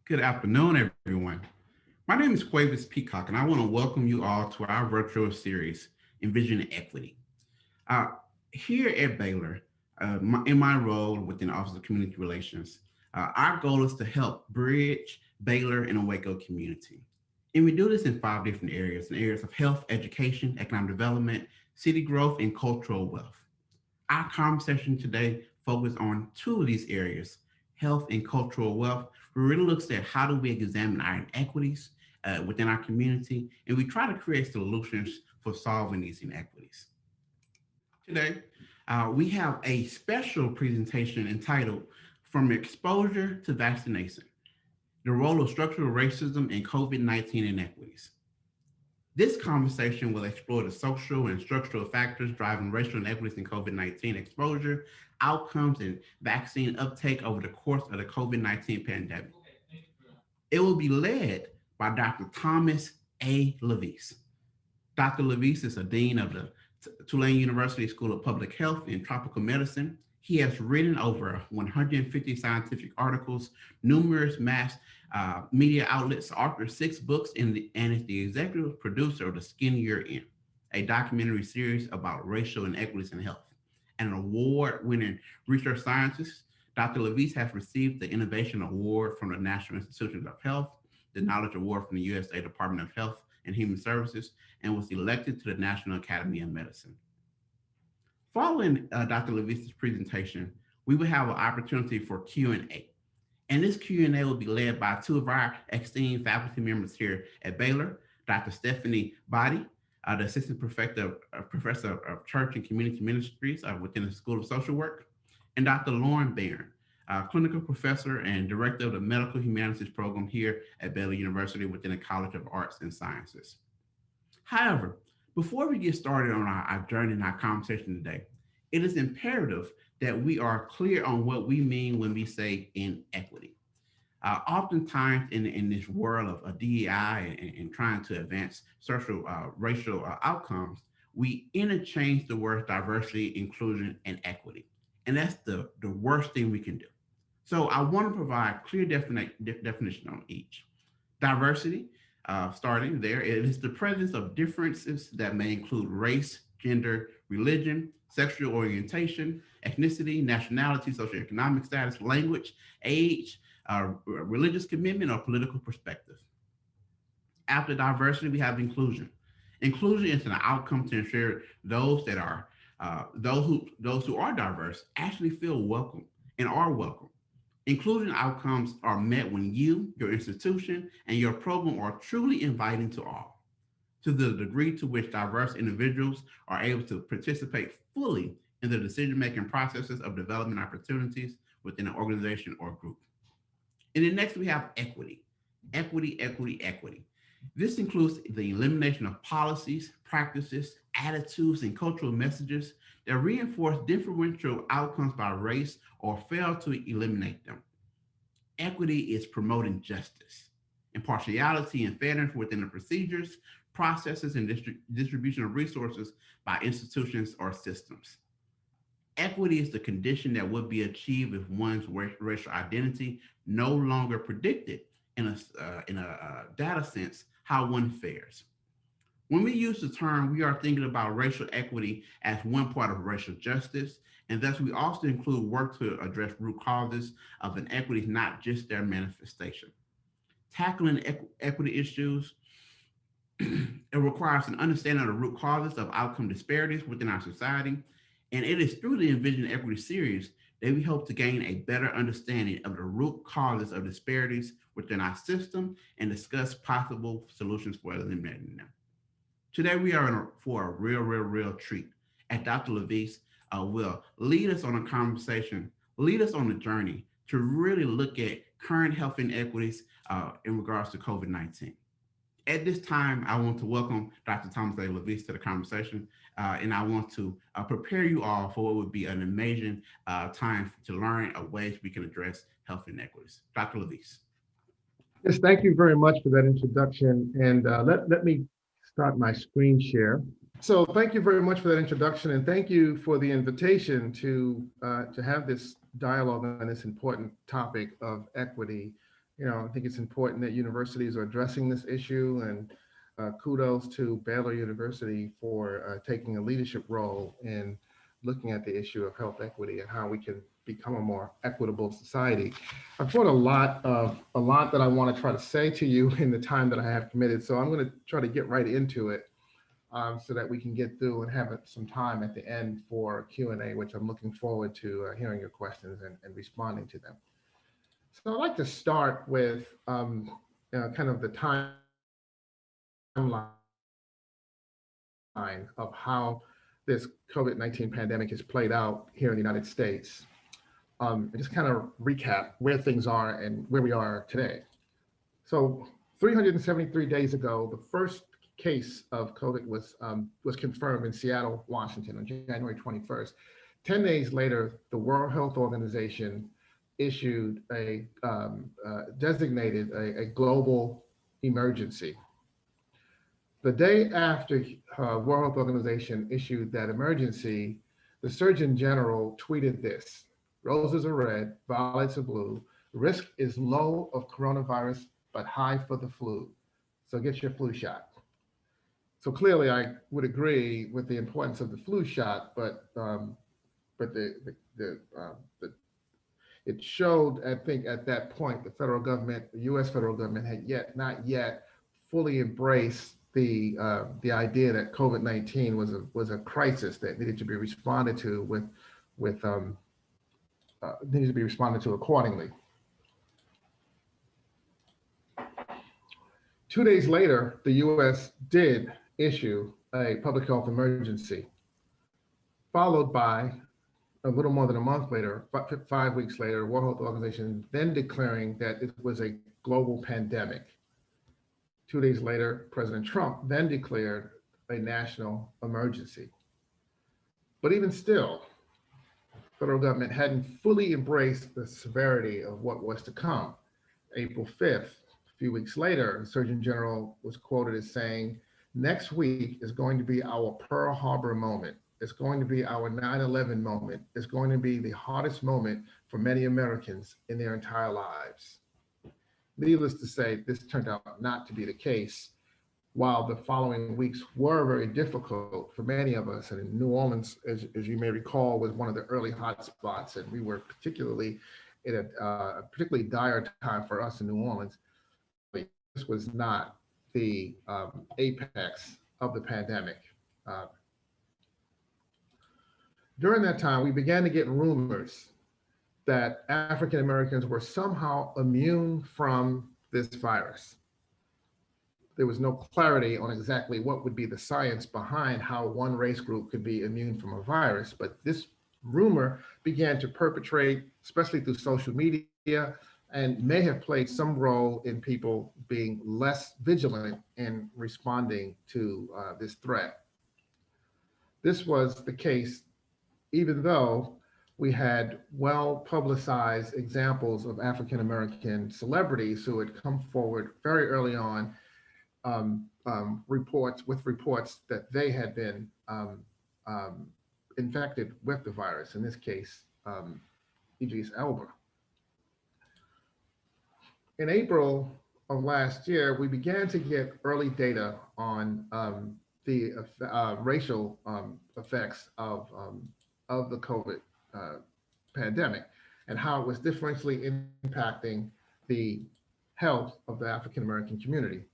Good afternoon, everyone. My name is Quavis Peacock, and I want to welcome you all to our virtual series, Envisioning Equity. Uh, Here at Baylor, in my role within the Office of Community Relations, our goal is to help bridge Baylor and the Waco community. And we do this in five different areas, in areas of health, education, economic development, city growth, and cultural wealth. Our conversation today focuses on two of these areas, health and cultural wealth. We really looks at how do we examine our inequities within our community, and we try to create solutions for solving these inequities. Today, we have a special presentation entitled From Exposure to Vaccination, the Role of Structural Racism in COVID-19 Inequities. This conversation will explore the social and structural factors driving racial inequities in COVID-19 exposure, outcomes, and vaccine uptake over the course of the COVID-19 pandemic. It will be led by Dr. Thomas A. LaVeist. Dr. LaVeist is a dean of the Tulane University School of Public Health and Tropical Medicine. He has written over 150 scientific articles, numerous mass media outlets, authored 6 books, and is the executive producer of The Skin You're In, a documentary series about racial inequities in health. And an award-winning research scientist, Dr. LaVeist has received the Innovation Award from the National Institutes of Health, the Knowledge Award from the USA Department of Health and Human Services, and was elected to the National Academy of Medicine. Following Dr. LaVeist's presentation, we will have an opportunity for Q&A. And this Q&A will be led by two of our esteemed faculty members here at Baylor, Dr. Stephanie Body, the Assistant Professor of Church and Community Ministries within the School of Social Work, and Dr. Lauren Barron, Clinical Professor and Director of the Medical Humanities Program here at Baylor University within the College of Arts and Sciences. However, before we get started on our journey and our conversation today, it is imperative that we are clear on what we mean when we say inequity. Oftentimes in this world of DEI and trying to advance social, racial outcomes, we interchange the words diversity, inclusion, and equity. And that's the worst thing we can do. So I want to provide clear definition on each. Diversity, starting there, it is the presence of differences that may include race, gender, religion, sexual orientation, ethnicity, nationality, socioeconomic status, language, age, religious commitment, or political perspective. After diversity, we have inclusion. Inclusion is an outcome to ensure those that are those who are diverse actually feel welcome and are welcome. Inclusion outcomes are met when you, your institution, and your program are truly inviting to all. To the degree to which diverse individuals are able to participate fully in the decision-making processes of development opportunities within an organization or group. And then next we have equity. Equity, equity, equity. This includes the elimination of policies, practices, attitudes, and cultural messages that reinforce differential outcomes by race or fail to eliminate them. Equity is promoting justice, impartiality, and fairness within the procedures, processes, and distribution of resources by institutions or systems. Equity is the condition that would be achieved if one's racial identity no longer predicted in a data sense how one fares. When we use the term, we are thinking about racial equity as one part of racial justice, and thus we also include work to address root causes of inequities, not just their manifestation. Tackling equity issues, it requires an understanding of the root causes of outcome disparities within our society, and it is through the Envision Equity series that we hope to gain a better understanding of the root causes of disparities within our system and discuss possible solutions for eliminating them. Today, we are for a real treat. And Dr. LaVeist will lead us on a conversation, lead us on a journey to really look at current health inequities in regards to COVID-19. At this time, I want to welcome Dr. Thomas A. LaVeist to the conversation, and I want to prepare you all for what would be an amazing time to learn ways we can address health inequities. Dr. LaVeist. Yes, thank you very much for that introduction. And let me start my screen share. So thank you very much for that introduction, and thank you for the invitation to have this dialogue on this important topic of equity I think it's important that universities are addressing this issue, and kudos to Baylor University for taking a leadership role in looking at the issue of health equity and how we can become a more equitable society. I've got a lot that I want to try to say to you in the time that I have committed, so I'm going to try to get right into it, so that we can get through and have some time at the end for Q&A, which I'm looking forward to hearing your questions and responding to them. So I'd like to start with kind of the timeline of how this COVID-19 pandemic has played out here in the United States. And just kind of recap where things are and where we are today. So 373 days ago, the first case of COVID was confirmed in Seattle, Washington on January 21st. 10 days later, the World Health Organization issued designated a global emergency. The day after World Health Organization issued that emergency, the Surgeon General tweeted this: "Roses are red, violets are blue. Risk is low of coronavirus, but high for the flu. So get your flu shot." So clearly, I would agree with the importance of the flu shot, but it showed, I think, at that point, the federal government, the U.S. federal government, had not yet fully embraced the idea that COVID-19 was a crisis that needed to be responded to needed to be responded to accordingly. 2 days later, the U.S. did issue a public health emergency, followed by a little more than a month later, 5 weeks later, World Health Organization then declaring that it was a global pandemic. 2 days later, President Trump then declared a national emergency. But even still, the federal government hadn't fully embraced the severity of what was to come. April 5th, a few weeks later, the Surgeon General was quoted as saying, "Next week is going to be our Pearl Harbor moment. It's going to be our 9/11 moment. It's going to be the hardest moment for many Americans in their entire lives." Needless to say, this turned out not to be the case. While the following weeks were very difficult for many of us, and in New Orleans, as you may recall, was one of the early hotspots, and we were particularly in a particularly dire time for us in New Orleans. This was not the apex of the pandemic. During that time, we began to get rumors that African Americans were somehow immune from this virus. There was no clarity on exactly what would be the science behind how one race group could be immune from a virus, but this rumor began to perpetrate, especially through social media, and may have played some role in people being less vigilant in responding to this threat. This was the case even though we had well-publicized examples of African American celebrities who had come forward very early on, reports that they had been infected with the virus. In this case, Idris Elba. In April of last year, we began to get early data on the racial effects of the COVID pandemic and how it was differentially impacting the health of the African American community.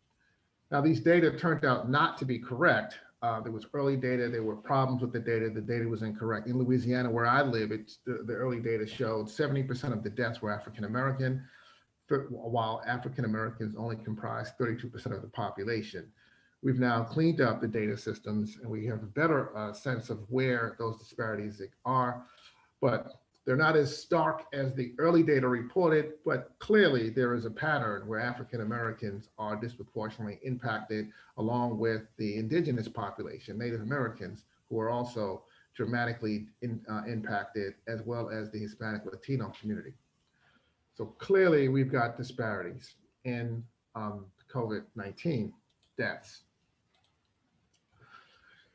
Now, these data turned out not to be correct. There was early data, there were problems with the data was incorrect. In Louisiana, where I live, the early data showed 70% of the deaths were African American, while African Americans only comprise 32% of the population. We've now cleaned up the data systems and we have a better sense of where those disparities are, but they're not as stark as the early data reported, but clearly there is a pattern where African Americans are disproportionately impacted along with the indigenous population, Native Americans, who are also dramatically impacted, as well as the Hispanic Latino community. So clearly we've got disparities in COVID-19 deaths.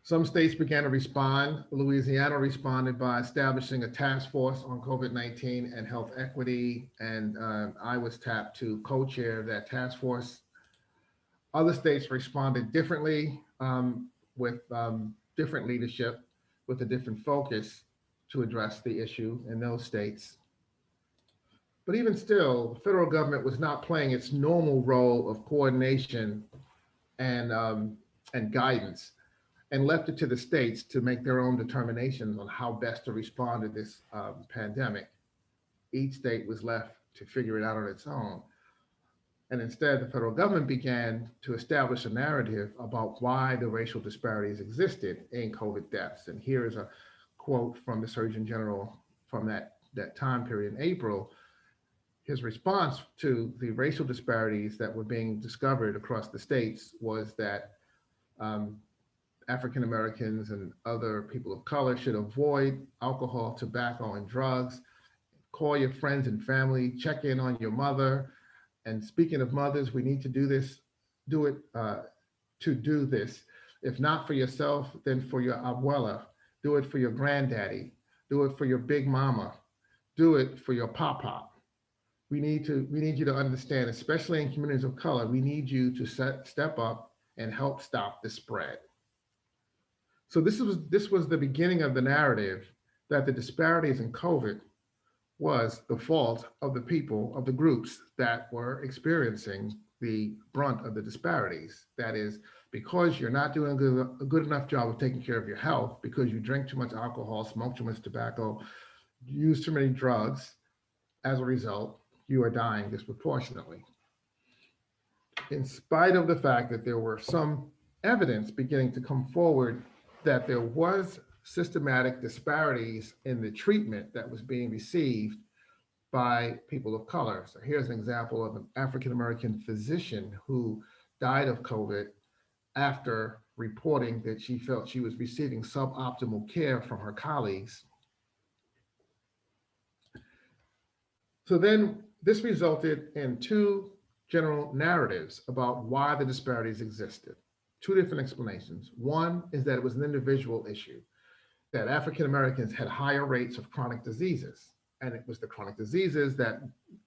Some states began to respond. Louisiana responded by establishing a task force on COVID-19 and health equity, and I was tapped to co-chair that task force. Other states responded differently with different leadership, with a different focus to address the issue in those states. But even still, the federal government was not playing its normal role of coordination and, um, and guidance, and left it to the states to make their own determinations on how best to respond to this pandemic. Each state was left to figure it out on its own. And instead, the federal government began to establish a narrative about why the racial disparities existed in COVID deaths. And here is a quote from the Surgeon General from that time period in April. His response to the racial disparities that were being discovered across the states was that um, African Americans and other people of color should avoid alcohol, tobacco, and drugs. Call your friends and family, check in on your mother. And speaking of mothers, we need to do this, do it to do this. If not for yourself, then for your abuela. Do it for your granddaddy. Do it for your big mama. Do it for your papa. We need you to understand, especially in communities of color, we need you to step up and help stop the spread. So this was the beginning of the narrative that the disparities in COVID was the fault of the people, of the groups that were experiencing the brunt of the disparities. That is, because you're not doing a good enough job of taking care of your health, because you drink too much alcohol, smoke too much tobacco, use too many drugs, as a result, you are dying disproportionately. In spite of the fact that there were some evidence beginning to come forward that there was systematic disparities in the treatment that was being received by people of color. So here's an example of an African American physician who died of COVID after reporting that she felt she was receiving suboptimal care from her colleagues. So then this resulted in two general narratives about why the disparities existed. Two different explanations. One is that it was an individual issue, that African Americans had higher rates of chronic diseases, and it was the chronic diseases that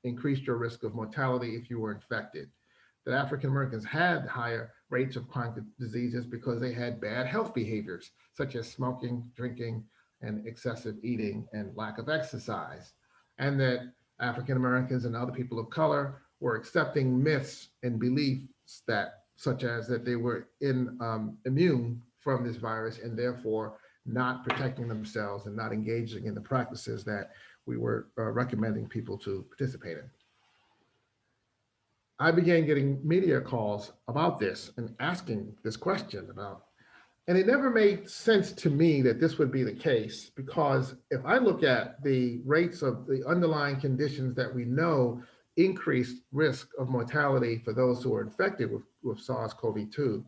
increased your risk of mortality if you were infected. That African Americans had higher rates of chronic diseases because they had bad health behaviors, such as smoking, drinking, and excessive eating and lack of exercise. And that African Americans and other people of color were accepting myths and beliefs that, such as that they were immune from this virus and therefore not protecting themselves and not engaging in the practices that we were recommending people to participate in. I began getting media calls about this and asking this question about, and it never made sense to me that this would be the case, because if I look at the rates of the underlying conditions that we know increased risk of mortality for those who are infected with SARS-CoV-2,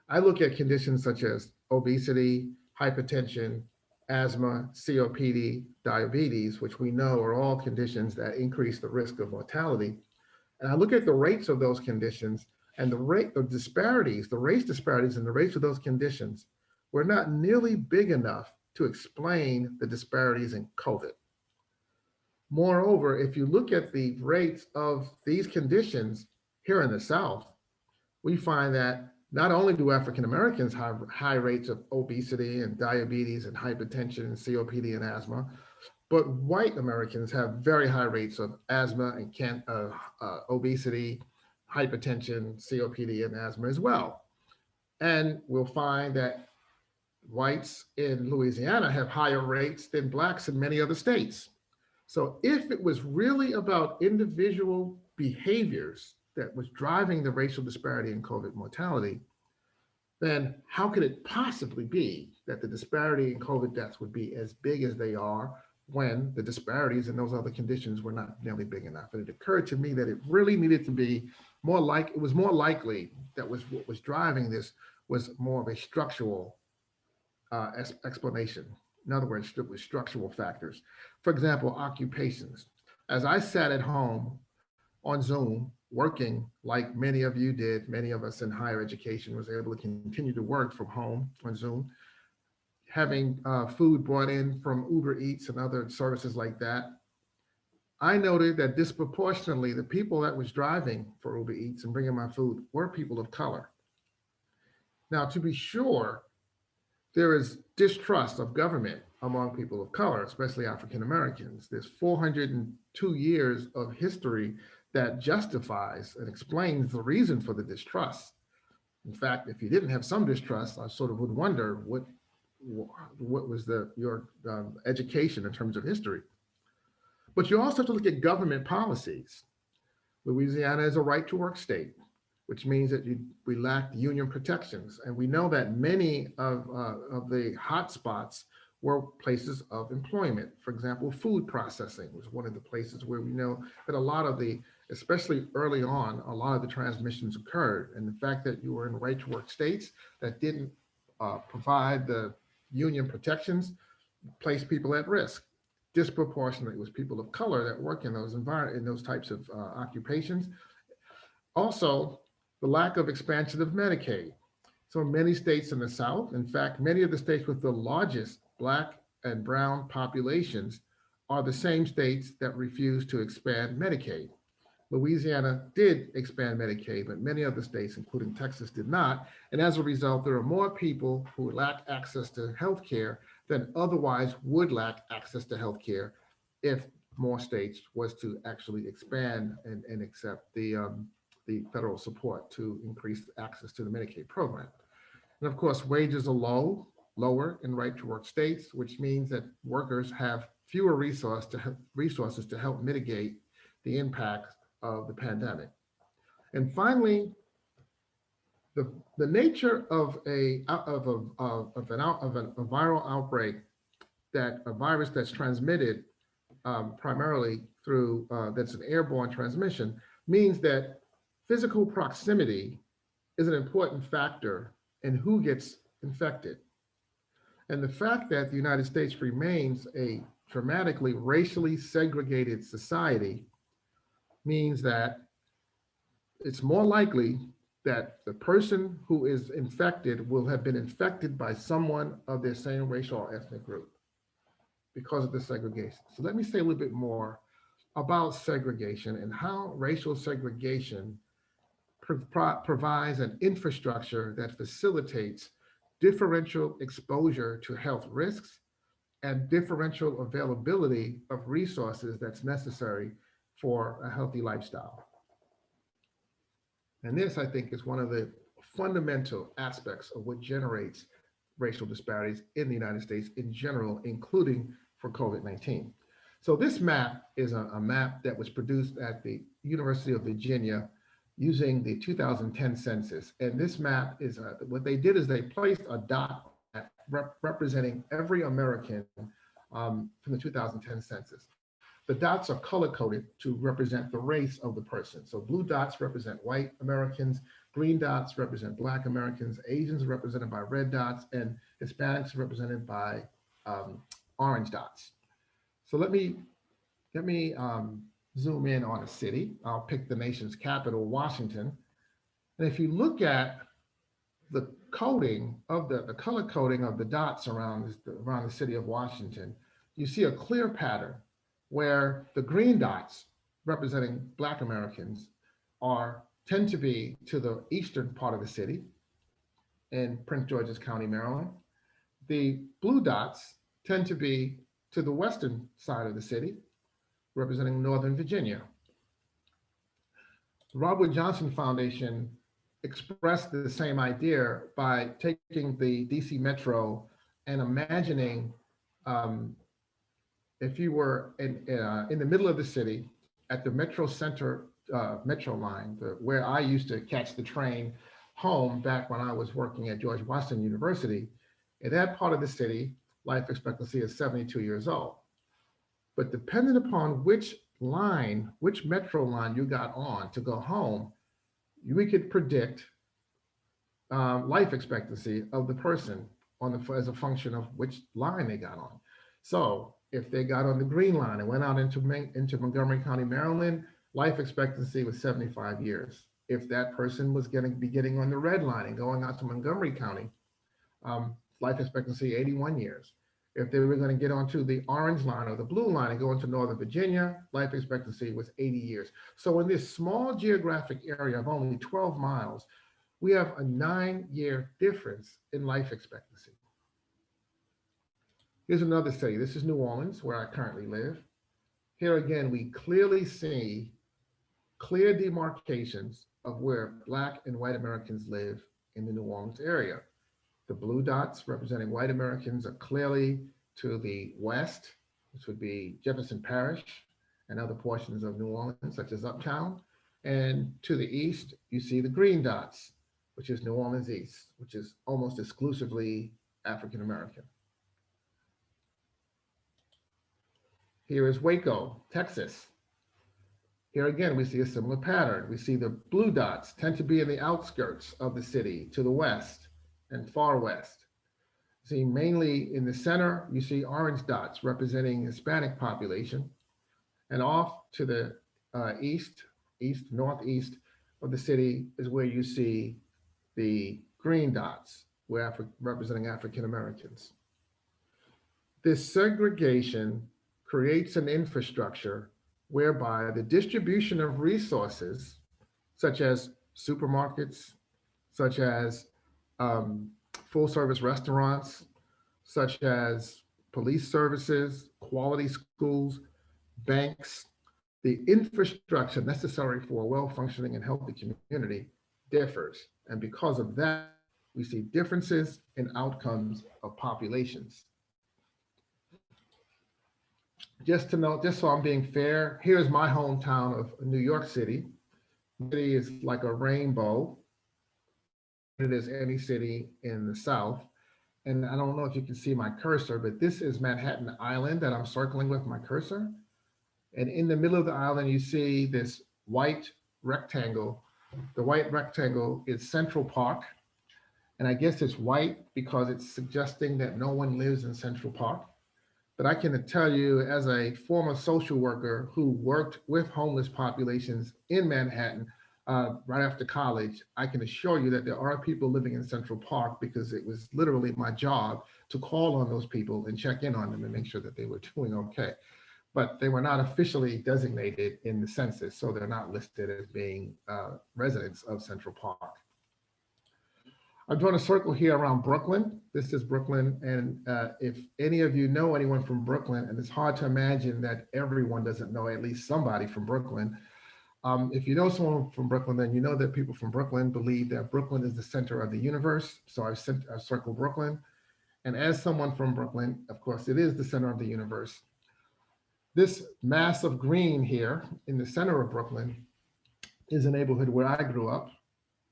I look at conditions such as obesity, hypertension, asthma, COPD, diabetes, which we know are all conditions that increase the risk of mortality. And I look at the rates of those conditions, and the rate of disparities, the race disparities and the rates of those conditions were not nearly big enough to explain the disparities in COVID. Moreover, if you look at the rates of these conditions here in the South, we find that not only do African Americans have high rates of obesity and diabetes and hypertension and COPD and asthma, but white Americans have very high rates of asthma and obesity, hypertension, COPD, and asthma as well. And we'll find that whites in Louisiana have higher rates than blacks in many other states. So if it was really about individual behaviors that was driving the racial disparity in COVID mortality, then how could it possibly be that the disparity in COVID deaths would be as big as they are when the disparities in those other conditions were not nearly big enough? And it occurred to me that it really needed to be more like, it was more likely that was what was driving this was more of a structural explanation. In other words, it was structural factors. For example, occupations. As I sat at home on Zoom working like many of you did, many of us in higher education was able to continue to work from home on Zoom, having food brought in from Uber Eats and other services like that. I noted that disproportionately, the people that was driving for Uber Eats and bringing my food were people of color. Now, to be sure, there is distrust of government among people of color, especially African Americans. There's 402 years of history that justifies and explains the reason for the distrust. In fact, if you didn't have some distrust, I sort of would wonder what was your education in terms of history. But you also have to look at government policies. Louisiana is a right to work state, which means that we lack union protections. And we know that many of the hotspots were places of employment. For example, food processing was one of the places where we know that a lot of the, especially early on, a lot of the transmissions occurred. And the fact that you were in right to work states that didn't provide the union protections placed people at risk. Disproportionately, it was people of color that work in those types of occupations. Also, the lack of expansion of Medicaid. So many states in the South, in fact, many of the states with the largest Black and Brown populations are the same states that refuse to expand Medicaid. Louisiana did expand Medicaid, but many other states, including Texas, did not. And as a result, there are more people who lack access to health care than otherwise would lack access to health care if more states was to actually expand and accept the federal support to increase access to the Medicaid program. And of course, wages are lower in right to work states, which means that workers have fewer resources to help mitigate the impact of the pandemic. And finally, the nature of a viral outbreak, that a virus that's transmitted primarily through that's an airborne transmission, means that physical proximity is an important factor in who gets infected. And the fact that the United States remains a dramatically racially segregated society means that it's more likely that the person who is infected will have been infected by someone of their same racial or ethnic group because of the segregation. So let me say a little bit more about segregation and how racial segregation provides an infrastructure that facilitates differential exposure to health risks and differential availability of resources that's necessary for a healthy lifestyle. And this, I think, is one of the fundamental aspects of what generates racial disparities in the United States in general, including for COVID-19. So this map is a map that was produced at the University of Virginia using the 2010 census. And this map is, what they did is they placed a dot representing every American from the 2010 census. The dots are color coded to represent the race of the person. So blue dots represent white Americans, green dots represent Black Americans, Asians are represented by red dots, and Hispanics are represented by orange dots. So let me zoom in on a city. I'll pick the nation's capital, Washington. And if you look at the coding of the color coding of the dots around the city of Washington, you see a clear pattern where the green dots representing Black Americans tend to be to the eastern part of the city in Prince George's County, Maryland. The blue dots tend to be to the western side of the city, representing Northern Virginia. The Robert Johnson Foundation expressed the same idea by taking the DC Metro and imagining if you were in the middle of the city at the Metro Center Metro line, where I used to catch the train home back when I was working at George Washington University, in that part of the city, life expectancy is 72 years old. But depending upon which metro line you got on to go home, we could predict life expectancy of the person as a function of which line they got on. So if they got on the green line and went out into Montgomery County, Maryland, life expectancy was 75 years. If that person was going to be getting on the red line and going out to Montgomery County, life expectancy 81 years. If they were going to get onto the orange line or the blue line and go into Northern Virginia, life expectancy was 80 years. So in this small geographic area of only 12 miles, we have a 9-year difference in life expectancy. Here's another city. This is New Orleans, where I currently live. Here again, we clearly see clear demarcations of where Black and white Americans live in the New Orleans area. The blue dots representing white Americans are clearly to the west, which would be Jefferson Parish and other portions of New Orleans, such as Uptown. And to the east, you see the green dots, which is New Orleans East, which is almost exclusively African American. Here is Waco, Texas. Here again, we see a similar pattern. We see the blue dots tend to be in the outskirts of the city to the west and far west. See, mainly in the center, you see orange dots representing Hispanic population. And off to the northeast of the city is where you see the green dots, representing African Americans. This segregation creates an infrastructure whereby the distribution of resources, such as supermarkets, such as full service restaurants, such as police services, quality schools, banks, the infrastructure necessary for a well-functioning and healthy community differs. And because of that, we see differences in outcomes of populations. Just so I'm being fair, here's my hometown of New York City. The city is like a rainbow. It is any city in the South. And I don't know if you can see my cursor, but this is Manhattan Island that I'm circling with my cursor. And in the middle of the island, you see this white rectangle. The white rectangle is Central Park. And I guess it's white because it's suggesting that no one lives in Central Park. But I can tell you, as a former social worker who worked with homeless populations in Manhattan right after college, I can assure you that there are people living in Central Park, because it was literally my job to call on those people and check in on them and make sure that they were doing okay. But they were not officially designated in the census, so they're not listed as being residents of Central Park. I'm drawing a circle here around Brooklyn. This is Brooklyn, and if any of you know anyone from Brooklyn, and it's hard to imagine that everyone doesn't know at least somebody from Brooklyn. If you know someone from Brooklyn, then you know that people from Brooklyn believe that Brooklyn is the center of the universe. So I've circled Brooklyn. And as someone from Brooklyn, of course, it is the center of the universe. This mass of green here in the center of Brooklyn is a neighborhood where I grew up,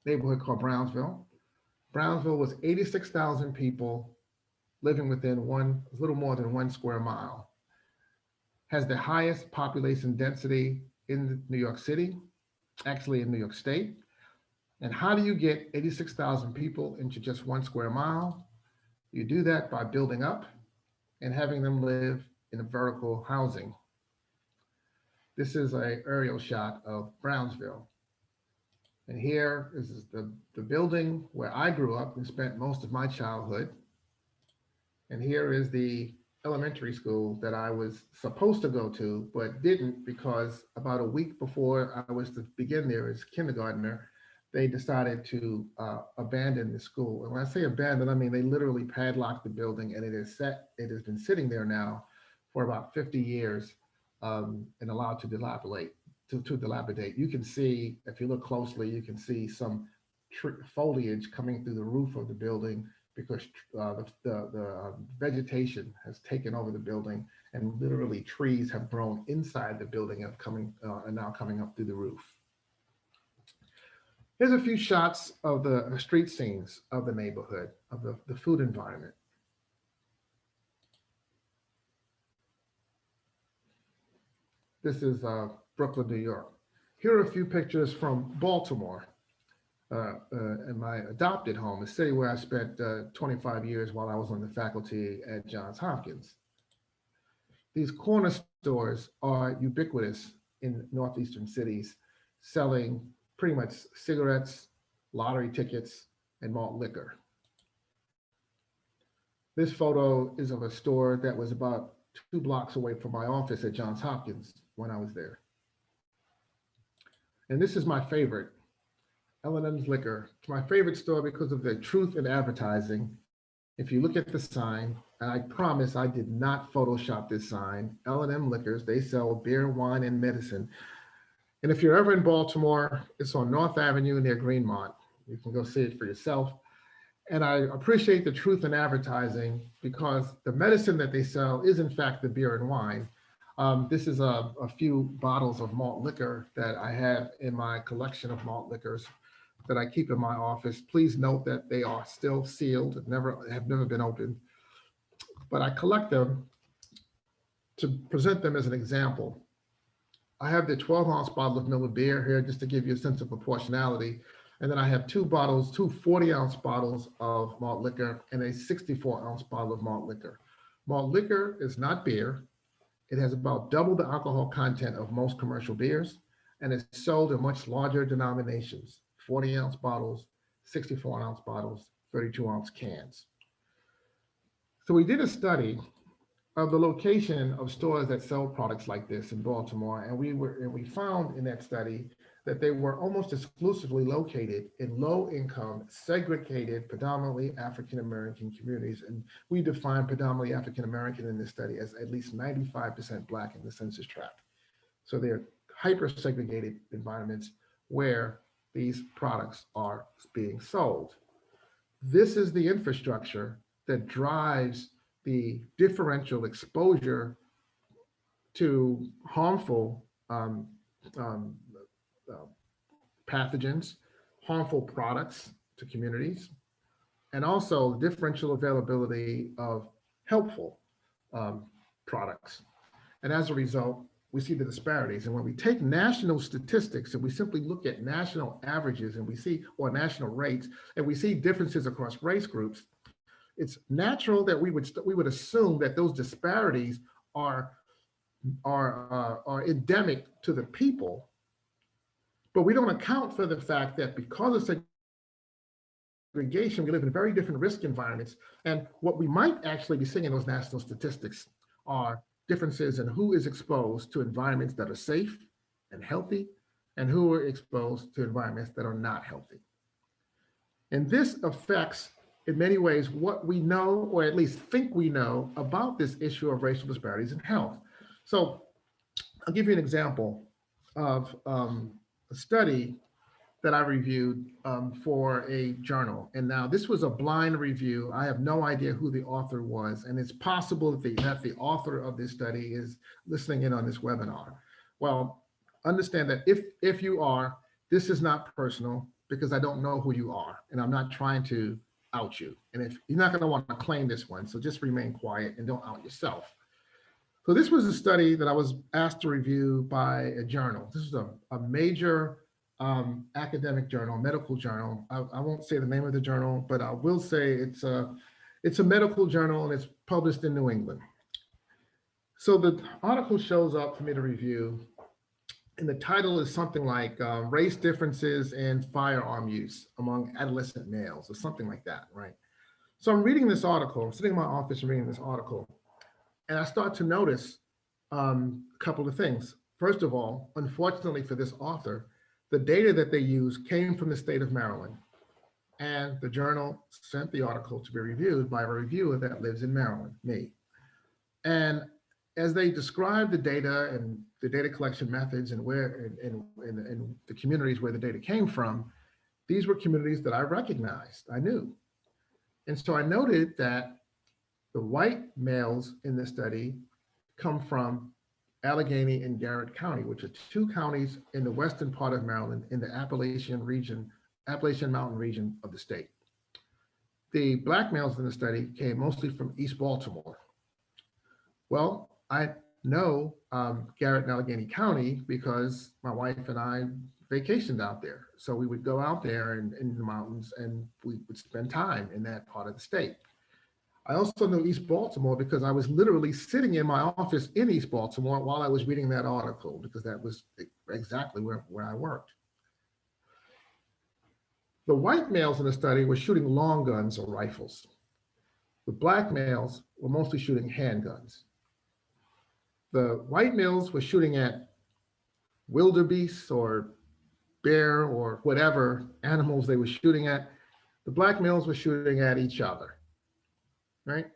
neighborhood called Brownsville. Brownsville was 86,000 people living within a little more than 1 square mile. Has the highest population density in New York City, actually in New York State. And how do you get 86,000 people into just 1 square mile? You do that by building up and having them live in a vertical housing. This is an aerial shot of Brownsville. And here is the building where I grew up and spent most of my childhood. And here is the elementary school that I was supposed to go to, but didn't, because about a week before I was to begin there as kindergartner, they decided to abandon the school. And when I say abandon, I mean they literally padlocked the building, and it has been sitting there now for about 50 years and allowed to dilapidate. You can see, if you look closely, you can see some foliage coming through the roof of the building, because the vegetation has taken over the building, and literally trees have grown inside the building and are now coming up through the roof. Here's a few shots of the street scenes of the neighborhood, of the food environment. This is Brooklyn, New York. Here are a few pictures from Baltimore, in my adopted home, a city where I spent 25 years while I was on the faculty at Johns Hopkins. These corner stores are ubiquitous in northeastern cities selling pretty much cigarettes, lottery tickets, and malt liquor. This photo is of a store that was about 2 blocks away from my office at Johns Hopkins when I was there. And this is my favorite, L&M's Liquor. It's my favorite store because of the truth in advertising. If you look at the sign, and I promise I did not Photoshop this sign, L&M Liquors, they sell beer, wine, and medicine. And if you're ever in Baltimore, it's on North Avenue near Greenmont. You can go see it for yourself. And I appreciate the truth in advertising because the medicine that they sell is in fact the beer and wine. This is a few bottles of malt liquor that I have in my collection of malt liquors that I keep in my office. Please note that they are still sealed, have never been opened, but I collect them to present them as an example. I have the 12-ounce bottle of Miller beer here just to give you a sense of proportionality. And then I have two 40-ounce bottles of malt liquor and a 64-ounce bottle of malt liquor. Malt liquor is not beer. It has about double the alcohol content of most commercial beers, and it's sold in much larger denominations, 40-ounce bottles, 64-ounce bottles, 32-ounce cans. So we did a study of the location of stores that sell products like this in Baltimore, and we found in that study that they were almost exclusively located in low-income, segregated, predominantly African-American communities. And we define predominantly African-American in this study as at least 95% Black in the census tract. So they're hyper-segregated environments where these products are being sold. This is the infrastructure that drives the differential exposure to harmful pathogens, harmful products to communities, and also differential availability of helpful products. And as a result, we see the disparities. And when we take national statistics and we simply look at national averages and we see, or national rates, and we see differences across race groups, it's natural that we would assume that those disparities are endemic to the people. But we don't account for the fact that because of segregation, we live in very different risk environments. And what we might actually be seeing in those national statistics are differences in who is exposed to environments that are safe and healthy and who are exposed to environments that are not healthy. And this affects, in many ways, what we know, or at least think we know, about this issue of racial disparities in health. So I'll give you an example of a study that I reviewed for a journal. And now this was a blind review. I have no idea who the author was. And it's possible that the author of this study is listening in on this webinar. Well, understand that if you are, this is not personal because I don't know who you are. And I'm not trying to out you. And if you're not going to want to claim this one, so just remain quiet and don't out yourself. So this was a study that I was asked to review by a journal. This is a major academic journal, medical journal. I won't say the name of the journal, but I will say it's a medical journal and it's published in New England. So the article shows up for me to review, and the title is something like race differences in firearm use among adolescent males, or something like that, right? So I'm reading this article, I'm sitting in my office and reading this article, and I start to notice a couple of things. First of all, unfortunately for this author, the data that they use came from the state of Maryland. And the journal sent the article to be reviewed by a reviewer that lives in Maryland, me. And as they described the data and the data collection methods and where in the communities where the data came from, these were communities that I recognized, I knew. And so I noted that the white males in this study come from Allegheny and Garrett County, which are two counties in the western part of Maryland in the Appalachian Mountain region of the state. The black males in the study came mostly from East Baltimore. Well, I know Garrett and Allegheny County because my wife and I vacationed out there. So we would go out there in the mountains and we would spend time in that part of the state. I also know East Baltimore because I was literally sitting in my office in East Baltimore while I was reading that article, because that was exactly where I worked. The white males in the study were shooting long guns or rifles. The black males were mostly shooting handguns. The white males were shooting at wildebeests or bear or whatever animals they were shooting at. The black males were shooting at each other, right?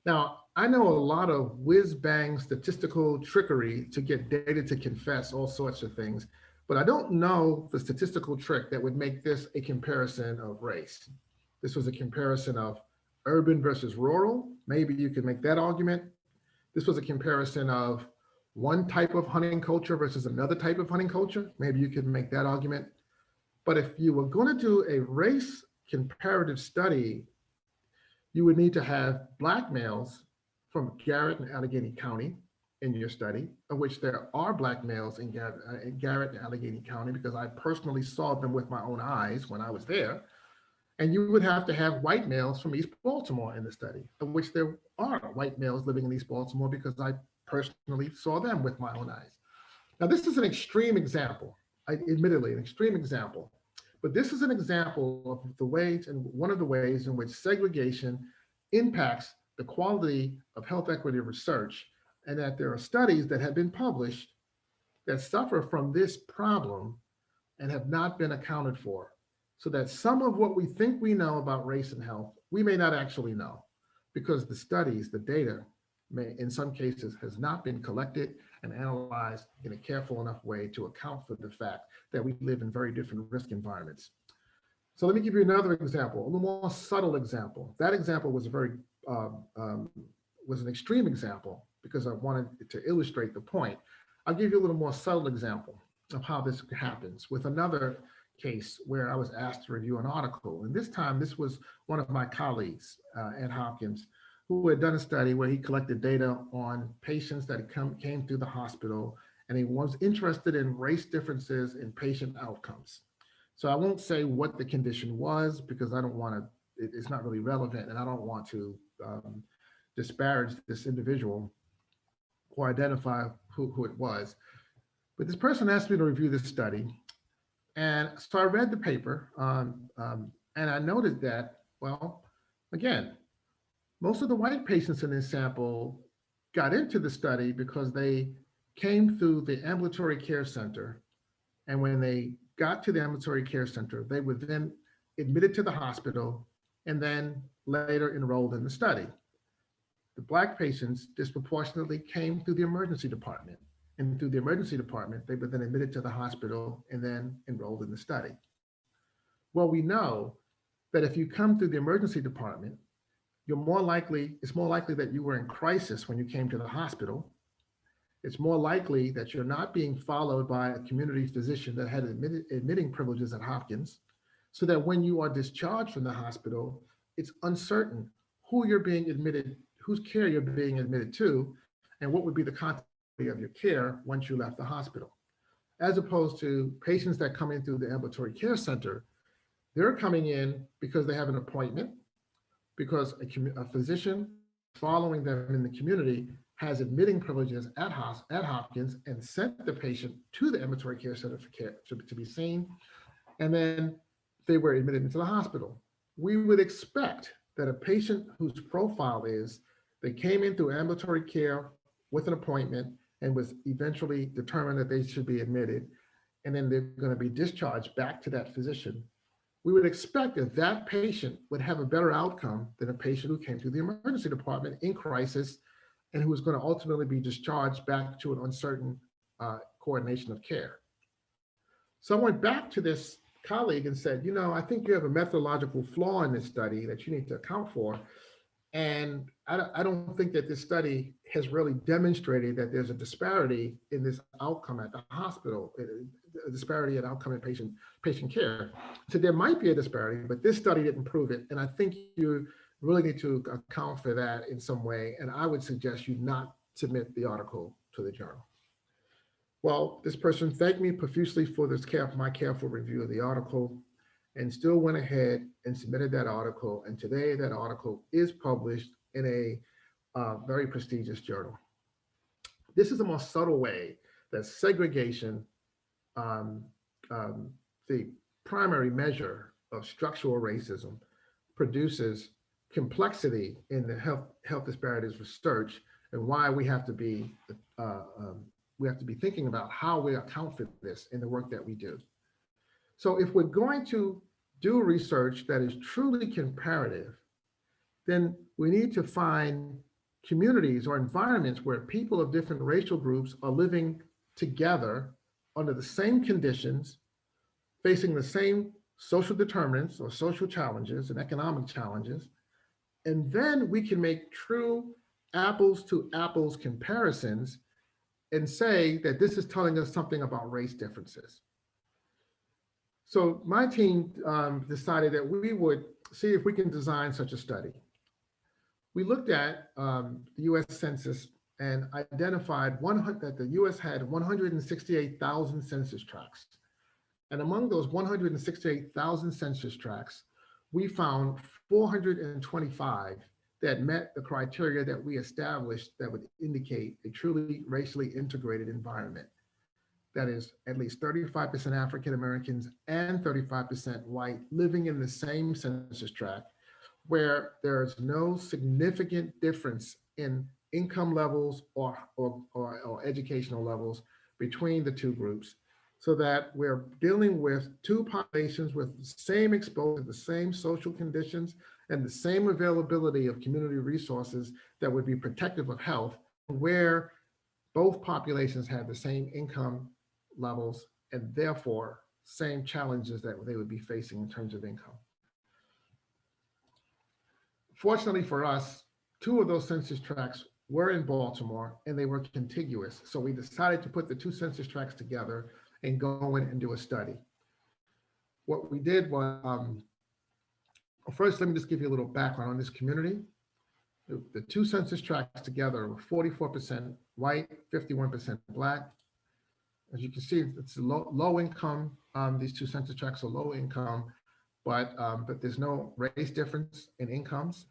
Now, I know a lot of whiz bang statistical trickery to get data to confess all sorts of things, but I don't know the statistical trick that would make this a comparison of race. This was a comparison of urban versus rural. Maybe you could make that argument. This was a comparison of one type of hunting culture versus another type of hunting culture. Maybe you could make that argument. But if you were going to do a race comparative study, you would need to have black males from Garrett and Allegheny County in your study, of which there are black males in Garrett and Allegheny County, because I personally saw them with my own eyes when I was there. And you would have to have white males from East Baltimore in the study, of which there are white males living in East Baltimore because I personally saw them with my own eyes. Now, this is an extreme example, admittedly, an extreme example, but this is an example of the ways, and one of the ways in which segregation impacts the quality of health equity research, and that there are studies that have been published that suffer from this problem and have not been accounted for. So that some of what we think we know about race and health, we may not actually know, because the studies, the data, may, in some cases, has not been collected and analyzed in a careful enough way to account for the fact that we live in very different risk environments. So let me give you another example, a little more subtle example. That example was a very was an extreme example because I wanted to illustrate the point. I'll give you a little more subtle example of how this happens with another case where I was asked to review an article. And this time, this was one of my colleagues at Hopkins, who had done a study where he collected data on patients that came through the hospital, and he was interested in race differences in patient outcomes. So I won't say what the condition was because I don't want to, it's not really relevant, and I don't want to disparage this individual or identify who it was. But this person asked me to review this study. And so I read the paper, and I noted that, well, again, most of the white patients in this sample got into the study because they came through the ambulatory care center. And when they got to the ambulatory care center, they were then admitted to the hospital and then later enrolled in the study. The black patients disproportionately came through the emergency department. And through the emergency department, they were then admitted to the hospital and then enrolled in the study. Well, we know that if you come through the emergency department, it's more likely that you were in crisis when you came to the hospital. It's more likely that you're not being followed by a community physician that had admitting privileges at Hopkins, so that when you are discharged from the hospital, it's uncertain who you're being admitted, whose care you're being admitted to, and what would be the continuity of your care once you left the hospital. As opposed to patients that come in through the ambulatory care center, they're coming in because they have an appointment, because a physician following them in the community has admitting privileges at Hopkins and sent the patient to the ambulatory care center for care to be seen, and then they were admitted into the hospital. We would expect that a patient whose profile is they came in through ambulatory care with an appointment and was eventually determined that they should be admitted, and then they're going to be discharged back to that physician. We would expect that that patient would have a better outcome than a patient who came through the emergency department in crisis and who was going to ultimately be discharged back to an uncertain coordination of care. So I went back to this colleague and said, you know, I think you have a methodological flaw in this study that you need to account for. And I don't think that this study has really demonstrated that there's a disparity in this outcome at the hospital, a disparity in outcome in patient care. So there might be a disparity, but this study didn't prove it. And I think you really need to account for that in some way. And I would suggest you not submit the article to the journal. Well, this person thanked me profusely for my careful review of the article, and still went ahead and submitted that article. And today that article is published in a very prestigious journal. This is a more subtle way that segregation, um, um, the primary measure of structural racism, produces complexity in the health disparities research, and why uh, um, we have to be thinking about how we account for this in the work that we do. So if we're going to do research that is truly comparative, then we need to find communities or environments where people of different racial groups are living together under the same conditions, facing the same social determinants or social challenges and economic challenges. And then we can make true apples to apples comparisons and say that this is telling us something about race differences. So my team decided that we would see if we can design such a study. We looked at the US Census and identified that the US had 168,000 census tracts. And among those 168,000 census tracts, we found 425 that met the criteria that we established that would indicate a truly racially integrated environment. That is at least 35% African Americans and 35% white living in the same census tract, where there's no significant difference in income levels or educational levels between the two groups, so that we're dealing with two populations with the same exposure, the same social conditions, and the same availability of community resources that would be protective of health, where both populations have the same income levels and therefore same challenges that they would be facing in terms of income. Fortunately for us, two of those census tracts were in Baltimore and they were contiguous. So we decided to put the two census tracts together and go in and do a study. What we did was, first, let me just give you a little background on this community. The two census tracts together were 44% white, 51% black. As you can see, it's low income. These two census tracts are low income, but there's no race difference in incomes.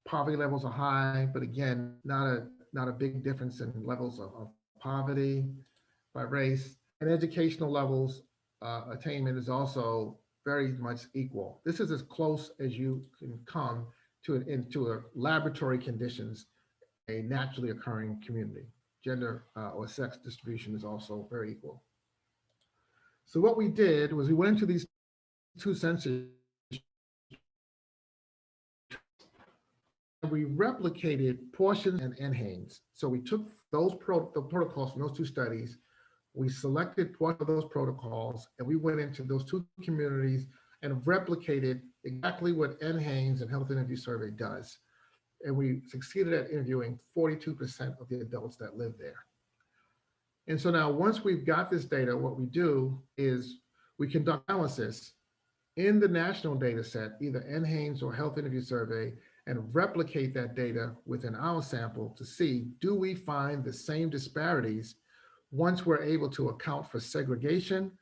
Poverty levels are high, but again, not a big difference in levels of poverty by race. And educational levels attainment is also very much equal. This is as close as you can come into a laboratory conditions, a naturally occurring community. Gender or sex distribution is also very equal. So what we did was we went into these two census and we replicated portions and NHANES. So we took those the protocols from those two studies, we selected one of those protocols, and we went into those two communities and replicated exactly what NHANES and Health Interview Survey does. And we succeeded at interviewing 42% of the adults that live there. And so now once we've got this data, what we do is we conduct analysis in the national data set, either NHANES or Health Interview Survey, and replicate that data within our sample to see, do we find the same disparities once we're able to account for segregation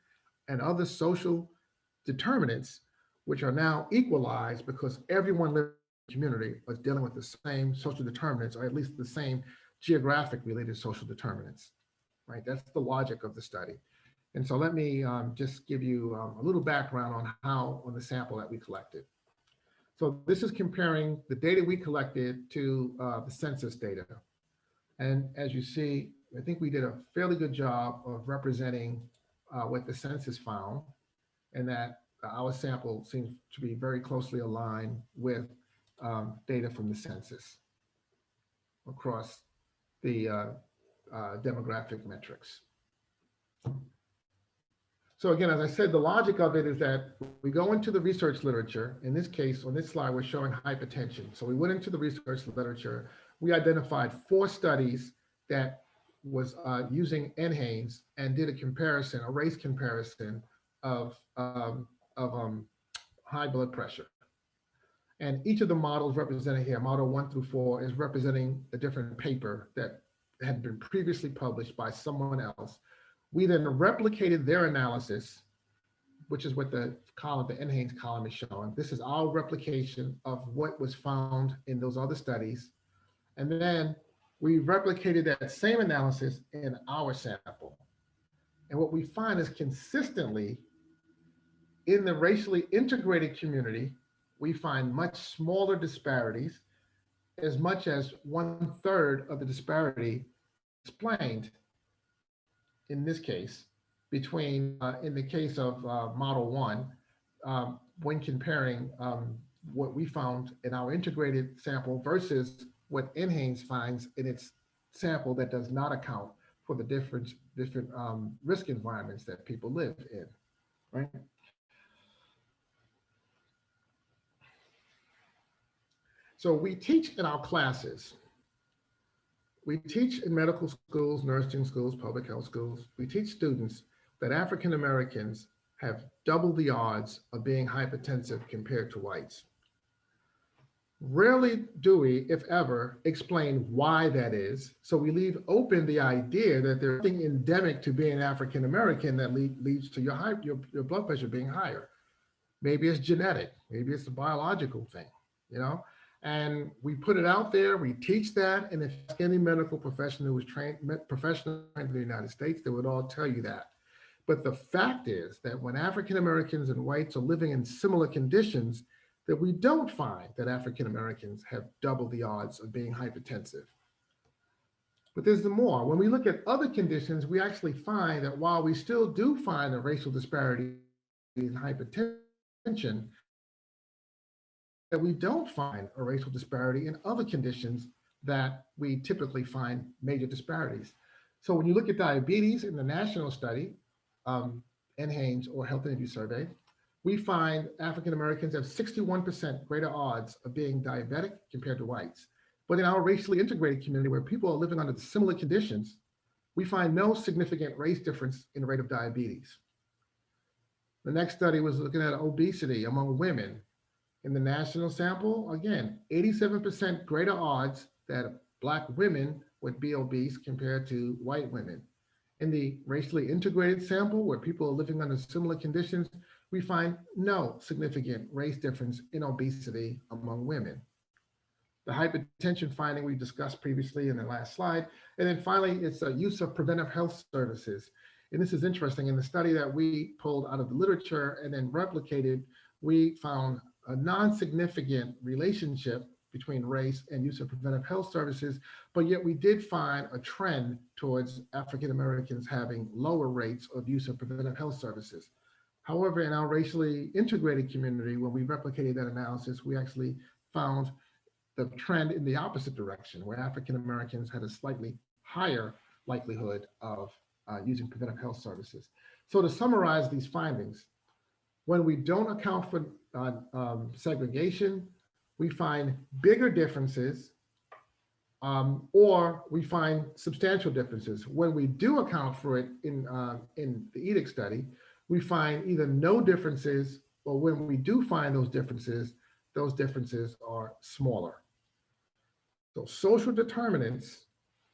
and other social determinants, which are now equalized because everyone living in the community is dealing with the same social determinants, or at least the same geographic related social determinants, right? That's the logic of the study. And so let me just give you a little background on the sample that we collected. So this is comparing the data we collected to the census data. And as you see, I think we did a fairly good job of representing what the census found, and that our sample seems to be very closely aligned with data from the census across the demographic metrics. So again, as I said, the logic of it is that we go into the research literature. In this case, on this slide, we're showing hypertension. So we went into the research literature. We identified 4 studies that was using NHANES and did a comparison, a race comparison of high blood pressure. And each of the models represented here, model 1 through 4, is representing a different paper that had been previously published by someone else. We then replicated their analysis which is what the column, the NHANES column is showing. This is our replication of what was found in those other studies. And then we replicated that same analysis in our sample. And what we find is consistently in the racially integrated community, we find much smaller disparities, as much as 1/3 of the disparity explained in this case between, in the case of model one, when comparing what we found in our integrated sample versus what NHANES finds in its sample that does not account for the different risk environments that people live in, right? So we teach in our classes. We teach in medical schools, nursing schools, public health schools. We teach students that African Americans have double the odds of being hypertensive compared to whites. Rarely do we, if ever, explain why that is. So we leave open the idea that there's something endemic to being African American that leads to your blood pressure being higher. Maybe it's genetic, maybe it's a biological thing, you know? And we put it out there, we teach that, and if any medical professional who was professional in the United States, they would all tell you that. But the fact is that when African Americans and whites are living in similar conditions, that we don't find that African Americans have double the odds of being hypertensive. But there's the more. When we look at other conditions, we actually find that while we still do find a racial disparity in hypertension, that we don't find a racial disparity in other conditions that we typically find major disparities. So when you look at diabetes in the national study, NHANES or Health Interview Survey, we find African Americans have 61% greater odds of being diabetic compared to whites. But in our racially integrated community where people are living under similar conditions, we find no significant race difference in the rate of diabetes. The next study was looking at obesity among women. In the national sample, again, 87% greater odds that Black women would be obese compared to white women. In the racially integrated sample, where people are living under similar conditions, we find no significant race difference in obesity among women. The hypertension finding we discussed previously in the last slide. And then finally, it's a use of preventive health services. And this is interesting. In the study that we pulled out of the literature and then replicated, we found a non-significant relationship between race and use of preventive health services, but yet we did find a trend towards African Americans having lower rates of use of preventive health services. However, in our racially integrated community, when we replicated that analysis, we actually found the trend in the opposite direction, where African Americans had a slightly higher likelihood of using preventive health services. So to summarize these findings, when we don't account for segregation, we find bigger differences or we find substantial differences. When we do account for it in the EDIC study, we find either no differences, or when we do find those differences are smaller. So social determinants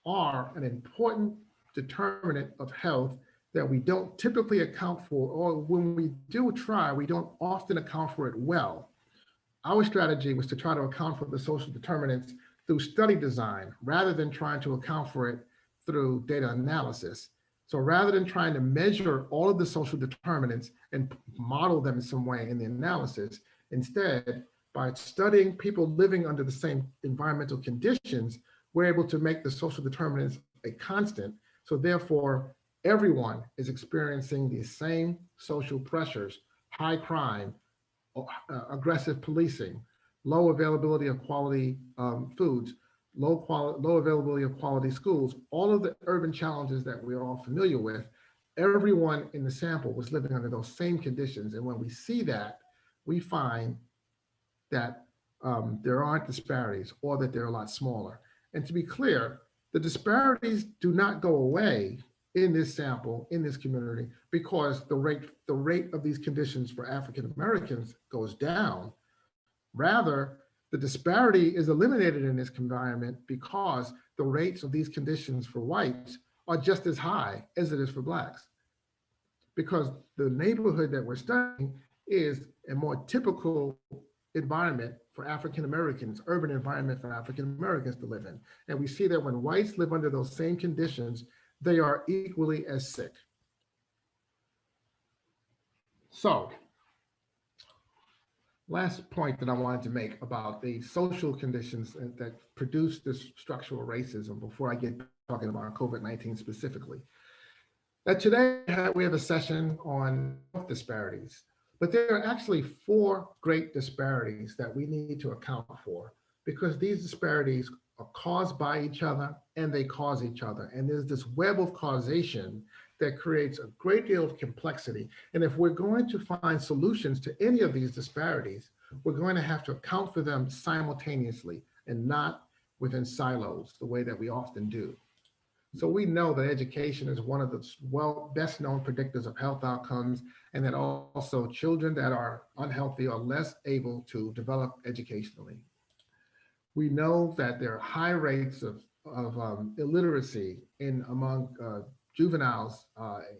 are an important determinant of health that we don't typically account for, or when we do try, we don't often account for it well. Our strategy was to try to account for the social determinants through study design, rather than trying to account for it through data analysis. So rather than trying to measure all of the social determinants and model them in some way in the analysis, instead, by studying people living under the same environmental conditions, we're able to make the social determinants a constant. So therefore, everyone is experiencing the same social pressures: high crime, aggressive policing, low availability of quality foods, low availability of quality schools, all of the urban challenges that we're all familiar with. Everyone in the sample was living under those same conditions. And when we see that, we find that there aren't disparities, or that they're a lot smaller. And to be clear, the disparities do not go away in this sample, in this community, because the rate of these conditions for African Americans goes down. Rather, the disparity is eliminated in this environment because the rates of these conditions for whites are just as high as it is for Blacks. because the neighborhood that we're studying is a more typical environment for African Americans, urban environment for African Americans to live in. And we see that when whites live under those same conditions, they are equally as sick. So, last point that I wanted to make about the social conditions that produce this structural racism before I get talking about COVID-19 specifically. That today we have a session on health disparities, but there are actually four great disparities that we need to account for because these disparities are caused by each other and they cause each other. And there's this web of causation that creates a great deal of complexity. And if we're going to find solutions to any of these disparities, we're going to have to account for them simultaneously and not within silos, the way that we often do. So we know that education is one of the best known predictors of health outcomes, and that also children that are unhealthy are less able to develop educationally. We know that there are high rates of illiteracy among juveniles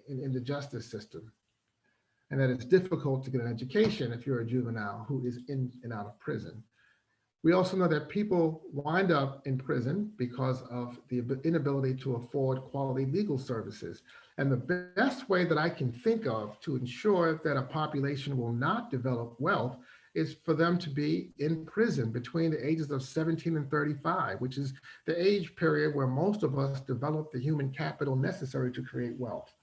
in the justice system, and that it's difficult to get an education if you're a juvenile who is in and out of prison. We also know that people wind up in prison because of the inability to afford quality legal services. And the best way that I can think of to ensure that a population will not develop wealth is for them to be in prison between the ages of 17 and 35, which is the age period where most of us develop the human capital necessary to create wealth.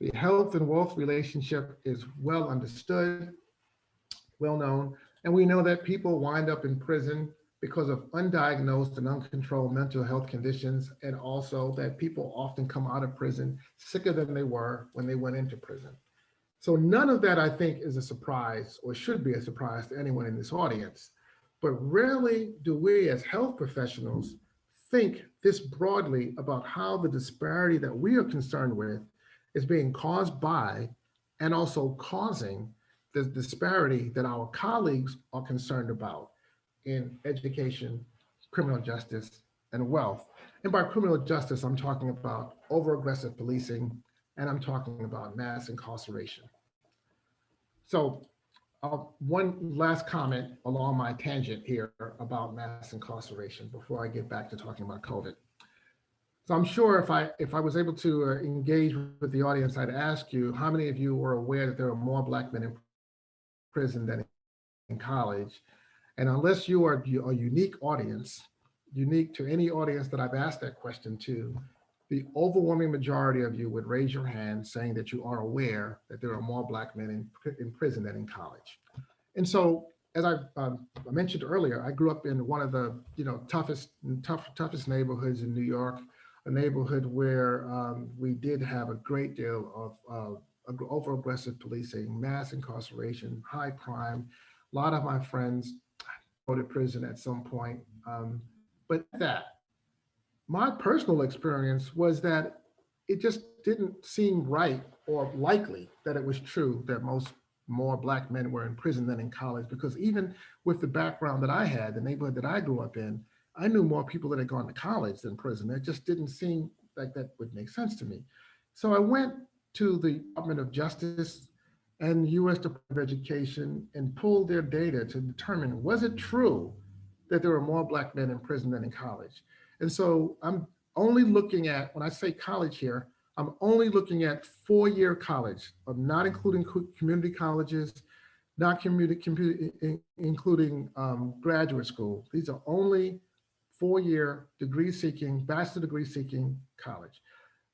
The health and wealth relationship is well understood, well known, and we know that people wind up in prison because of undiagnosed and uncontrolled mental health conditions, and also that people often come out of prison sicker than they were when they went into prison. So none of that, I think, is a surprise or should be a surprise to anyone in this audience. But rarely do we as health professionals think this broadly about how the disparity that we are concerned with is being caused by and also causing the disparity that our colleagues are concerned about in education, criminal justice, and wealth. And by criminal justice, I'm talking about over-aggressive policing, and I'm talking about mass incarceration. So one last comment along my tangent here about mass incarceration before I get back to talking about COVID. So I'm sure if I was able to engage with the audience, I'd ask you, how many of you were aware that there are more Black men in prison than in college? And unless you are a unique audience, unique to any audience that I've asked that question to, the overwhelming majority of you would raise your hand saying that you are aware that there are more Black men in prison than in college. And so, as I mentioned earlier, I grew up in one of the toughest neighborhoods in New York, a neighborhood where we did have a great deal of over-aggressive policing, mass incarceration, high crime. A lot of my friends go to prison at some point. But my personal experience was that it just didn't seem right or likely that it was true that more Black men were in prison than in college, because even with the background that I had, the neighborhood that I grew up in, I knew more people that had gone to college than prison. It just didn't seem like that would make sense to me. So I went to the Department of Justice and U.S. Department of Education and pulled their data to determine, was it true that there were more Black men in prison than in college? And so I'm only looking at, when I say college here, I'm only looking at 4-year college. I'm not including community colleges, not including graduate school. These are only 4-year degree-seeking, bachelor degree-seeking college.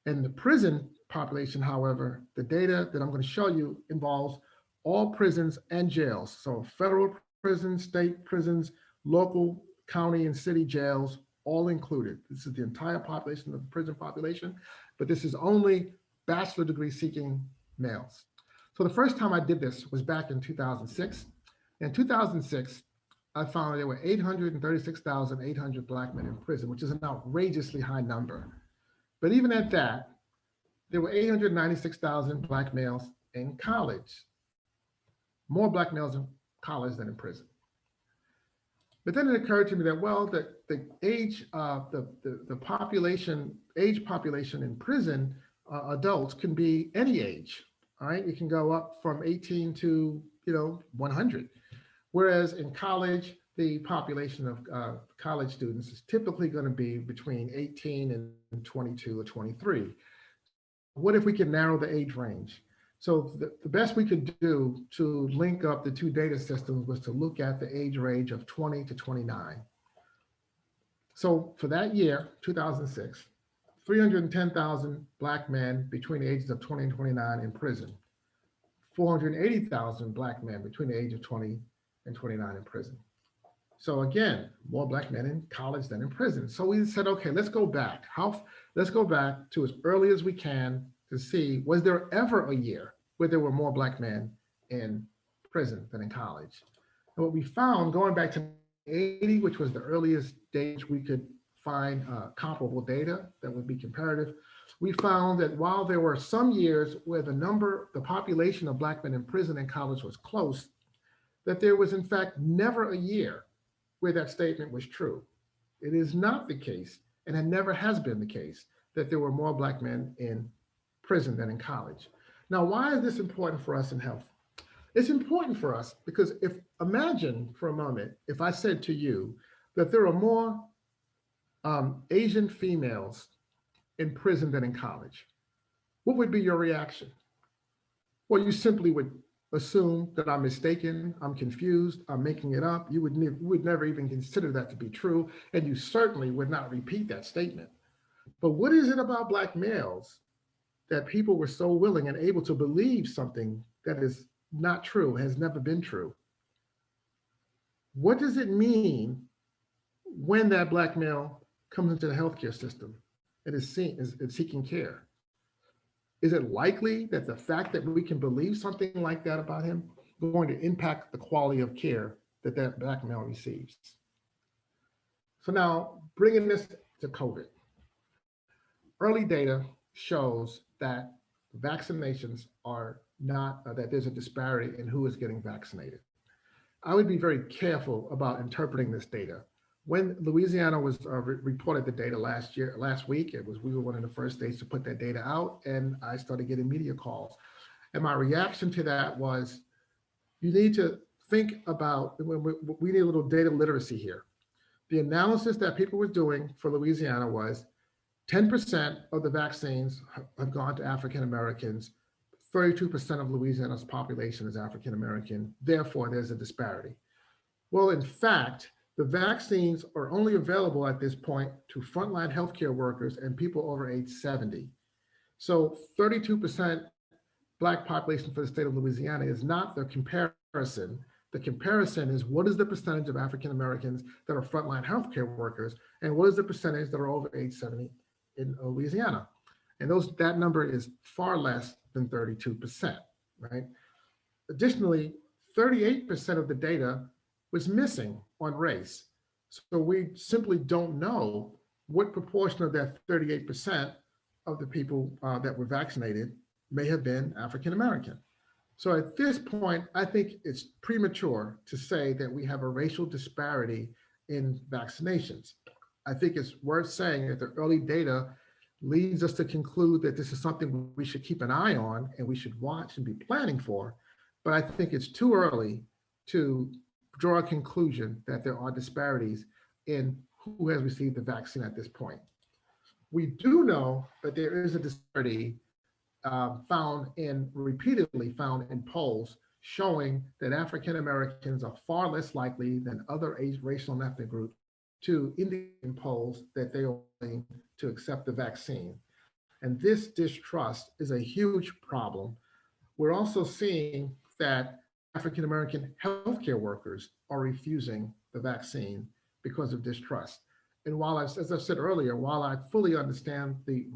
And the prison population, however, the data that I'm going to show you involves all prisons and jails. So federal prisons, state prisons, local, county, and city jails, all included. This is the entire population of the prison population, but this is only bachelor degree seeking males. So the first time I did this was back in 2006. In 2006, I found there were 836,800 Black men in prison, which is an outrageously high number. But even at that, there were 896,000 Black males in college, more Black males in college than in prison. But then it occurred to me that, well, the age population in prison, adults can be any age. All right, it can go up from 18 to 100. Whereas in college, the population of college students is typically going to be between 18 and 22 or 23. So what if we can narrow the age range? So the best we could do to link up the two data systems was to look at the age range of 20 to 29. So for that year, 2006, 310,000 Black men between the ages of 20 and 29 in prison, 480,000 Black men between the age of 20 and 29 in prison. So again, more Black men in college than in prison. So we said, okay, let's go back. Let's go back to as early as we can to see, was there ever a year where there were more Black men in prison than in college? And what we found, going back to 80, which was the earliest date we could find comparable data that would be comparative, we found that while there were some years where the population of Black men in prison and college was close, that there was in fact never a year where that statement was true. It is not the case, and it never has been the case, that there were more Black men in prison than in college. Now, why is this important for us in health? It's important for us because imagine for a moment, if I said to you that there are more Asian females in prison than in college, what would be your reaction? Well, you simply would assume that I'm mistaken, I'm confused, I'm making it up. You would never even consider that to be true, and you certainly would not repeat that statement. But what is it about Black males that people were so willing and able to believe something that is not true, has never been true? What does it mean when that Black male comes into the healthcare system and is seeking care? Is it likely that the fact that we can believe something like that about him is going to impact the quality of care that that Black male receives? So now, bringing this to COVID, early data shows that vaccinations are not, that there's a disparity in who is getting vaccinated. I would be very careful about interpreting this data. When Louisiana was reported the data last week, we were one of the first states to put that data out, and I started getting media calls. And my reaction to that was, you need to think about, we need a little data literacy here. The analysis that people were doing for Louisiana was 10% of the vaccines have gone to African Americans, 32% of Louisiana's population is African American, therefore there's a disparity. Well, in fact, the vaccines are only available at this point to frontline healthcare workers and people over age 70. So 32% Black population for the state of Louisiana is not the comparison. The comparison is, what is the percentage of African Americans that are frontline healthcare workers, and what is the percentage that are over age 70 in Louisiana? And that number is far less than 32%, right? Additionally, 38% of the data was missing on race. So we simply don't know what proportion of that 38% of the people that were vaccinated may have been African American. So at this point, I think it's premature to say that we have a racial disparity in vaccinations. I think it's worth saying that the early data leads us to conclude that this is something we should keep an eye on and we should watch and be planning for. But I think it's too early to draw a conclusion that there are disparities in who has received the vaccine at this point. We do know that there is a disparity repeatedly found in polls showing that African Americans are far less likely than other racial and ethnic groups to indicate in polls that they are willing to accept the vaccine. And this distrust is a huge problem. We're also seeing that African American healthcare workers are refusing the vaccine because of distrust. And while, as I said earlier, while I fully understand the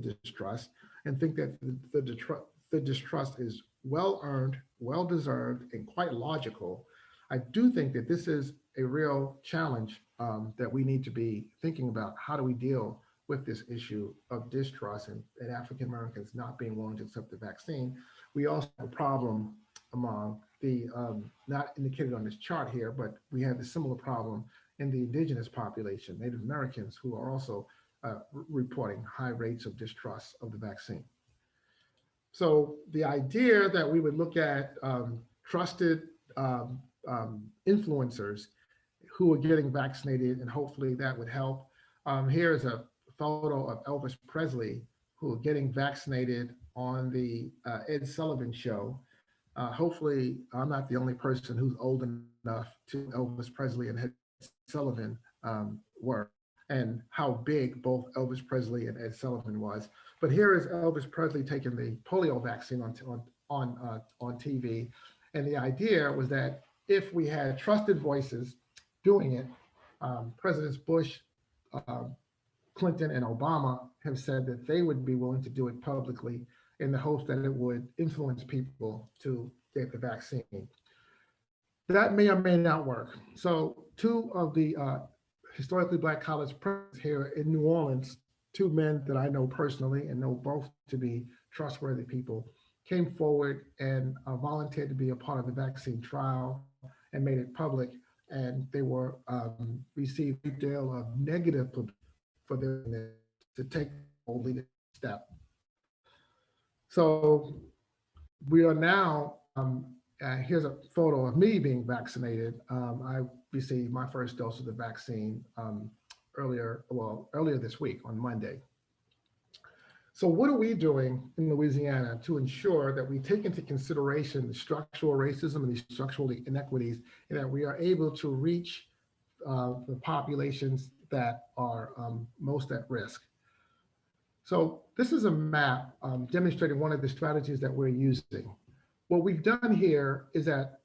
distrust and think that the distrust is well earned, well deserved, and quite logical, I do think that this is a real challenge that we need to be thinking about. How do we deal with this issue of distrust and African Americans not being willing to accept the vaccine? We also have a problem among the, not indicated on this chart here, but we have a similar problem in the indigenous population, Native Americans, who are also reporting high rates of distrust of the vaccine. So the idea that we would look at trusted influencers who are getting vaccinated, and hopefully that would help. Here is a photo of Elvis Presley, who are getting vaccinated on the Ed Sullivan show. Hopefully, I'm not the only person who's old enough to Elvis Presley and Ed Sullivan were, and how big both Elvis Presley and Ed Sullivan was. But here is Elvis Presley taking the polio vaccine on TV, and the idea was that if we had trusted voices doing it, Presidents Bush, uh, Clinton, and Obama have said that they would be willing to do it publicly in the hopes that it would influence people to get the vaccine. That may or may not work. So, two of the historically Black college presidents here in New Orleans, two men that I know personally and know both to be trustworthy people, came forward and volunteered to be a part of the vaccine trial and made it public. And they were received a deal of negative for them to take a leadership step. So we are now, here's a photo of me being vaccinated. I received my first dose of the vaccine earlier this week on Monday. So what are we doing in Louisiana to ensure that we take into consideration the structural racism and the structural inequities, and that we are able to reach the populations that are most at risk? So this is a map demonstrating one of the strategies that we're using. What we've done here is that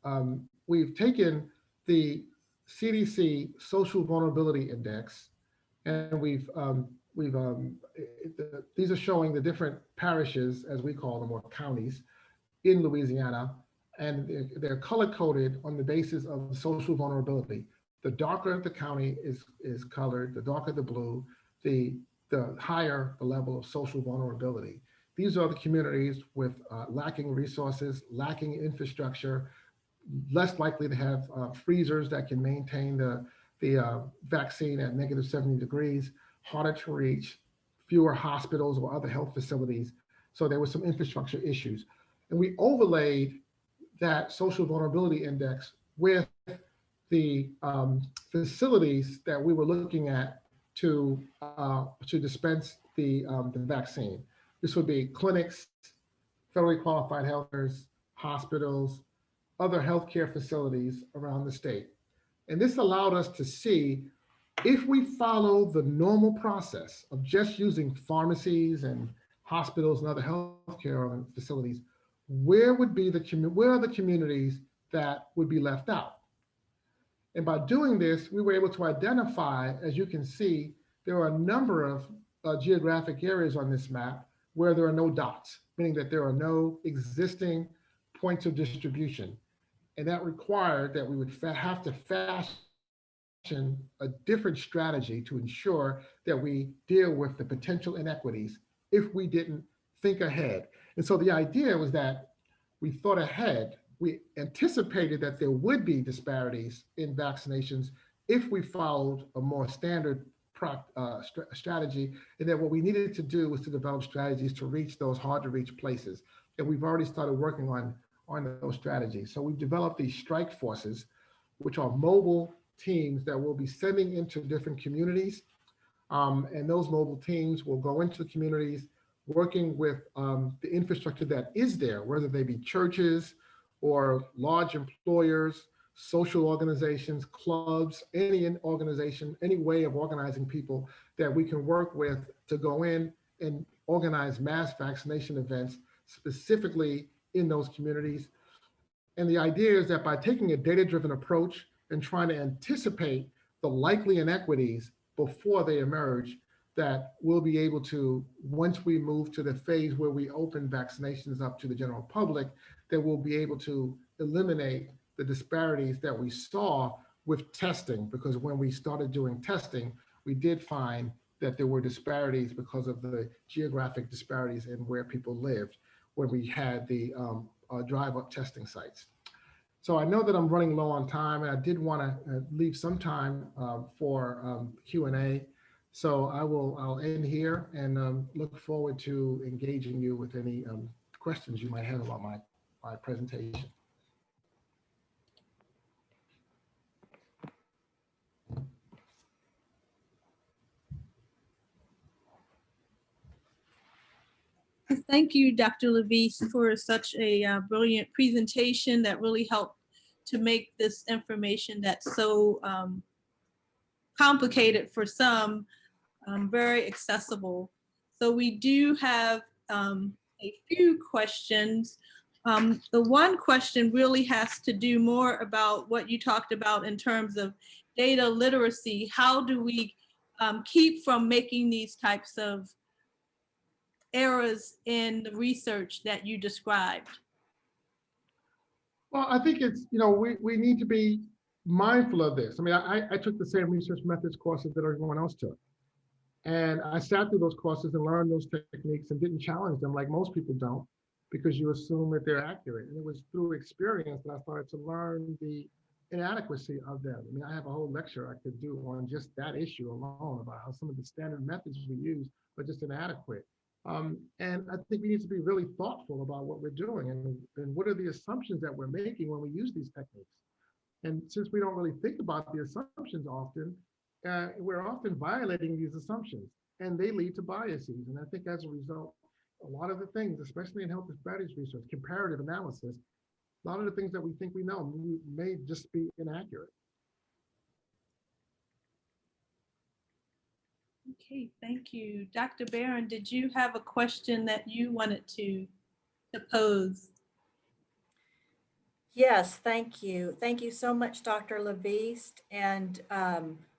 we've taken the CDC Social Vulnerability Index, and these are showing the different parishes, as we call them, or counties in Louisiana, and they're color coded on the basis of social vulnerability. The darker the county is colored, the darker the blue, the higher the level of social vulnerability. These are the communities with lacking resources, lacking infrastructure, less likely to have freezers that can maintain the vaccine at -70 degrees, harder to reach, fewer hospitals or other health facilities. So there were some infrastructure issues. And we overlaid that social vulnerability index with the facilities that we were looking at to dispense the vaccine. This would be clinics, federally qualified health centers, hospitals, other healthcare facilities around the state. And this allowed us to see if we follow the normal process of just using pharmacies and hospitals and other healthcare facilities, where are the communities that would be left out? And by doing this, we were able to identify, as you can see, there are a number of geographic areas on this map where there are no dots, meaning that there are no existing points of distribution. And that required that we would have to fashion a different strategy to ensure that we deal with the potential inequities if we didn't think ahead. And so the idea was that we thought ahead. We anticipated that there would be disparities in vaccinations if we followed a more standard strategy, and that what we needed to do was to develop strategies to reach those hard to reach places. And we've already started working on those strategies. So we've developed these strike forces, which are mobile teams that we'll be sending into different communities. And those mobile teams will go into communities working with the infrastructure that is there, whether they be churches or large employers, social organizations, clubs, any organization, any way of organizing people that we can work with to go in and organize mass vaccination events specifically in those communities. And the idea is that by taking a data-driven approach and trying to anticipate the likely inequities before they emerge, that we'll be able to, once we move to the phase where we open vaccinations up to the general public, that we'll be able to eliminate the disparities that we saw with testing. Because when we started doing testing, we did find that there were disparities because of the geographic disparities in where people lived when we had the drive-up testing sites. So I know that I'm running low on time, and I did want to leave some time for Q&A. So I'll end here and look forward to engaging you with any questions you might have about my presentation. Thank you, Dr. LaVeist, for such a brilliant presentation that really helped to make this information that's so complicated for some very accessible. So we do have a few questions. The one question really has to do more about what you talked about in terms of data literacy. How do we keep from making these types of errors in the research that you described? Well, I think it's, we need to be mindful of this. I mean, I took the same research methods courses that everyone else took. And I sat through those courses and learned those techniques and didn't challenge them like most people don't, because you assume that they're accurate. And it was through experience that I started to learn the inadequacy of them. I mean, I have a whole lecture I could do on just that issue alone about how some of the standard methods we use are just inadequate. And I think we need to be really thoughtful about what we're doing and what are the assumptions that we're making when we use these techniques. And since we don't really think about the assumptions often, we're often violating these assumptions and they lead to biases. And I think as a result, a lot of the things, especially in health disparities research, comparative analysis, a lot of the things that we think we know may just be inaccurate. Okay, thank you. Dr. Barron, did you have a question that you wanted to pose? Yes, thank you. Thank you so much, Dr. LaVeist. And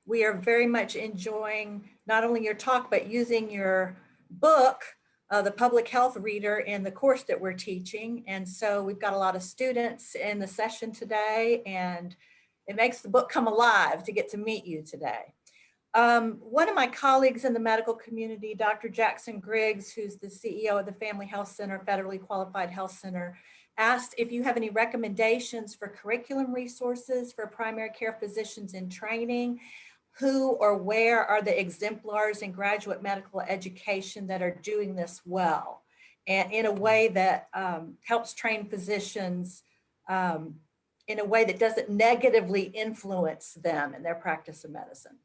we are very much enjoying not only your talk, but using your book, the Public Health Reader, in the course that we're teaching. And so we've got a lot of students in the session today, and it makes the book come alive to get to meet you today. One of my colleagues in the medical community, Dr. Jackson Griggs, who's the CEO of the Family Health Center, Federally Qualified Health Center, asked if you have any recommendations for curriculum resources for primary care physicians in training. Who or where are the exemplars in graduate medical education that are doing this well and in a way that helps train physicians in a way that doesn't negatively influence them in their practice of medicine?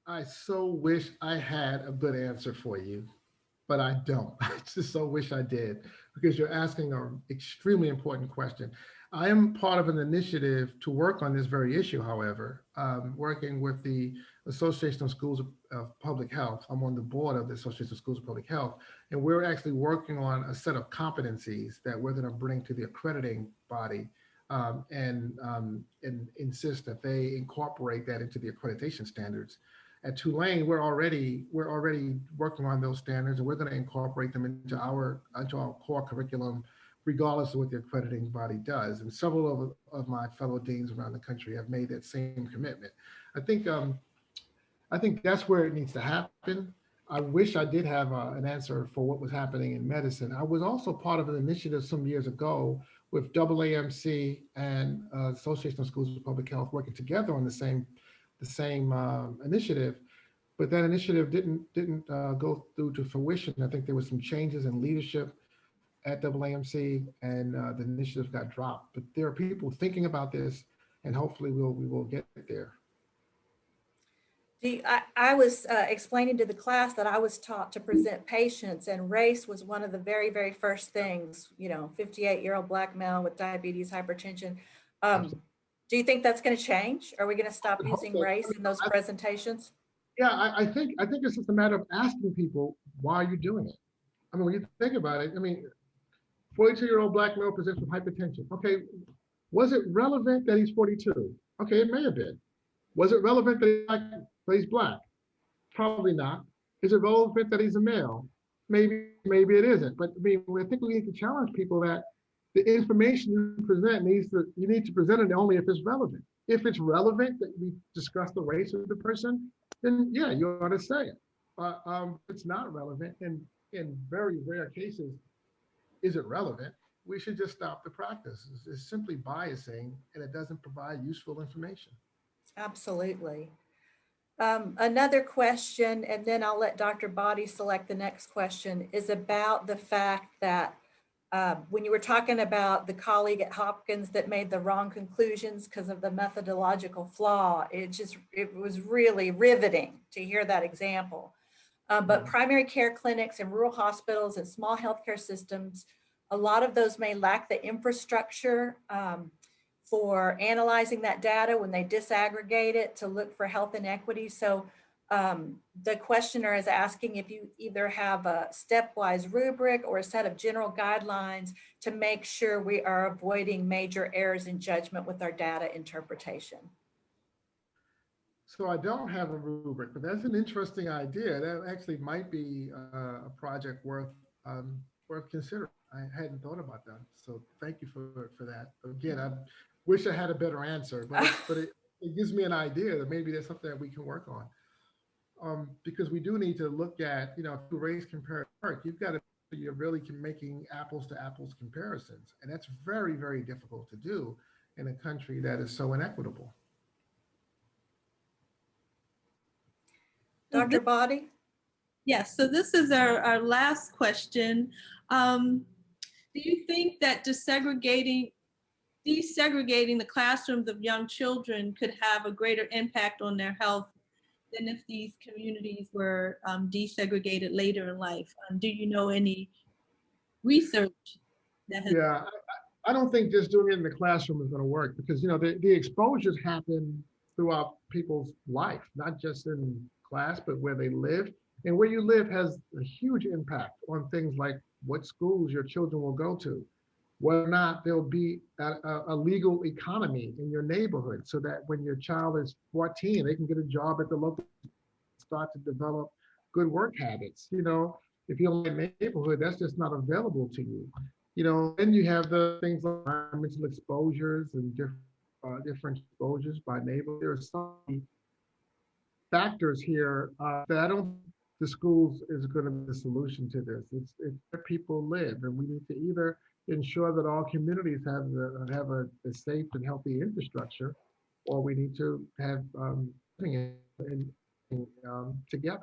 I so wish I had a good answer for you, but I don't. I just so wish I did, because you're asking an extremely important question. I am part of an initiative to work on this very issue, however, working with the Association of Schools of Public Health. I'm on the board of the Association of Schools of Public Health, and we're actually working on a set of competencies that we're going to bring to the accrediting body and insist that they incorporate that into the accreditation standards. At Tulane, we're already working on those standards, and we're going to incorporate them into our core curriculum, regardless of what the accrediting body does. And several of my fellow deans around the country have made that same commitment. I think that's where it needs to happen. I wish I did have an answer for what was happening in medicine. I was also part of an initiative some years ago with AAMC and Association of Schools of Public Health working together on the same initiative, but that initiative didn't go through to fruition. I think there was some changes in leadership at AAMC, and the initiative got dropped. But there are people thinking about this, and hopefully we will get there. I was explaining to the class that I was taught to present patients, and race was one of the very, very first things. 58-year-old Black male with diabetes, hypertension. Do you think that's going to change? Are we going to stop using race in those presentations? Yeah, I think it's just a matter of asking people, why are you doing it? I mean, when you think about it, 42-year-old Black male presents with hypertension. Okay, was it relevant that he's 42? Okay, it may have been. Was it relevant that he's Black? Probably not. Is it relevant that he's a male? Maybe it isn't. But I think we need to challenge people that the information you present you need to present it only if it's relevant. If it's relevant that we discuss the race of the person, then yeah, you ought to say it. It's not relevant, and in very rare cases, is it relevant? We should just stop the practice. It's simply biasing, and it doesn't provide useful information. Absolutely. Another question, and then I'll let Dr. Boddy select the next question, is about the fact that When you were talking about the colleague at Hopkins that made the wrong conclusions because of the methodological flaw, it was really riveting to hear that example. But primary care clinics and rural hospitals and small healthcare systems, a lot of those may lack the infrastructure for analyzing that data when they disaggregate it to look for health inequities. So the questioner is asking if you either have a stepwise rubric or a set of general guidelines to make sure we are avoiding major errors in judgment with our data interpretation. So I don't have a rubric, but that's an interesting idea. That actually might be a project worth considering. I hadn't thought about that. So thank you for that. Again, I wish I had a better answer, but it gives me an idea that maybe there's something that we can work on. Because we do need to look at, to race compare work, you're really making apples to apples comparisons. And that's very, very difficult to do in a country that is so inequitable. Dr. Boddy? Yes, so this is our last question. Do you think that desegregating the classrooms of young children could have a greater impact on their health than if these communities were desegregated later in life? Do you know any research that has? Yeah, I don't think just doing it in the classroom is going to work because, the exposures happen throughout people's life, not just in class, but where they live. And where you live has a huge impact on things like what schools your children will go to, whether or not there'll be a legal economy in your neighborhood so that when your child is 14, they can get a job at the local, start to develop good work habits. If you're in a neighborhood, that's just not available to you. Then you have the things like environmental exposures and different exposures by neighborhood. There are some factors here that I don't think the schools is going to be the solution to this. It's where people live, and we need to either ensure that all communities have a safe and healthy infrastructure, or we need to have living together.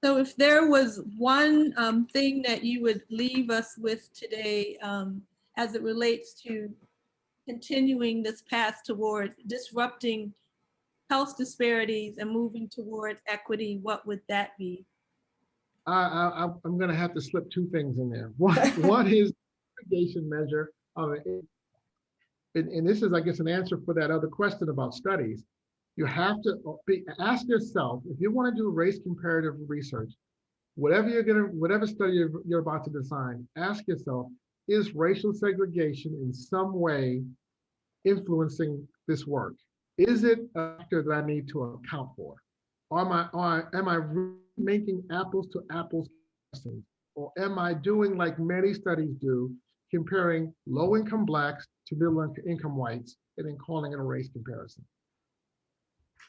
So if there was one thing that you would leave us with today as it relates to continuing this path toward disrupting health disparities and moving towards equity, what would that be? I'm going to have to slip two things in there. One is mitigation measure, and this is, I guess, an answer for that other question about studies. You have to ask yourself, if you want to do race comparative research, whatever study you're about to design, ask yourself, is racial segregation in some way influencing this work? Is it a factor that I need to account for? Or am I making apples to apples comparisons? Or am I doing like many studies do, comparing low-income Blacks to middle-income whites and then calling it a race comparison?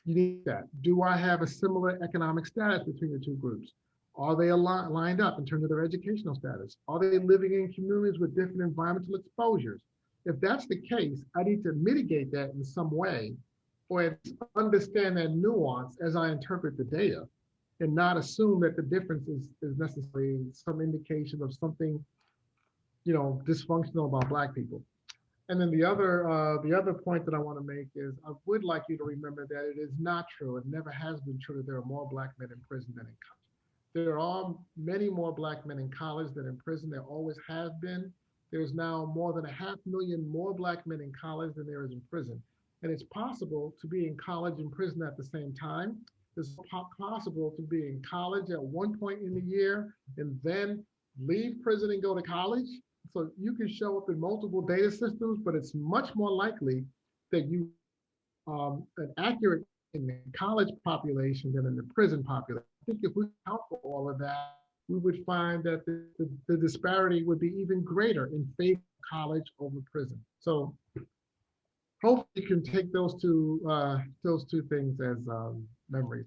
You need that. Do I have a similar economic status between the two groups? Are they lined up in terms of their educational status? Are they living in communities with different environmental exposures? If that's the case, I need to mitigate that in some way, or understand that nuance as I interpret the data, and not assume that the difference is necessarily some indication of something, dysfunctional about Black people. And then the other point that I want to make is I would like you to remember that it is not true, it never has been true, that there are more Black men in prison than in college. There are many more Black men in college than in prison. There always have been. There's now more than 500,000 more Black men in college than there is in prison. And it's possible to be in college and prison at the same time. It's possible to be in college at one point in the year and then leave prison and go to college. So you can show up in multiple data systems, but it's much more likely that you an accurate in the college population than in the prison population. I think if we account for all of that, we would find that the disparity would be even greater in favor of college over prison. So hopefully you can take those two things as memories.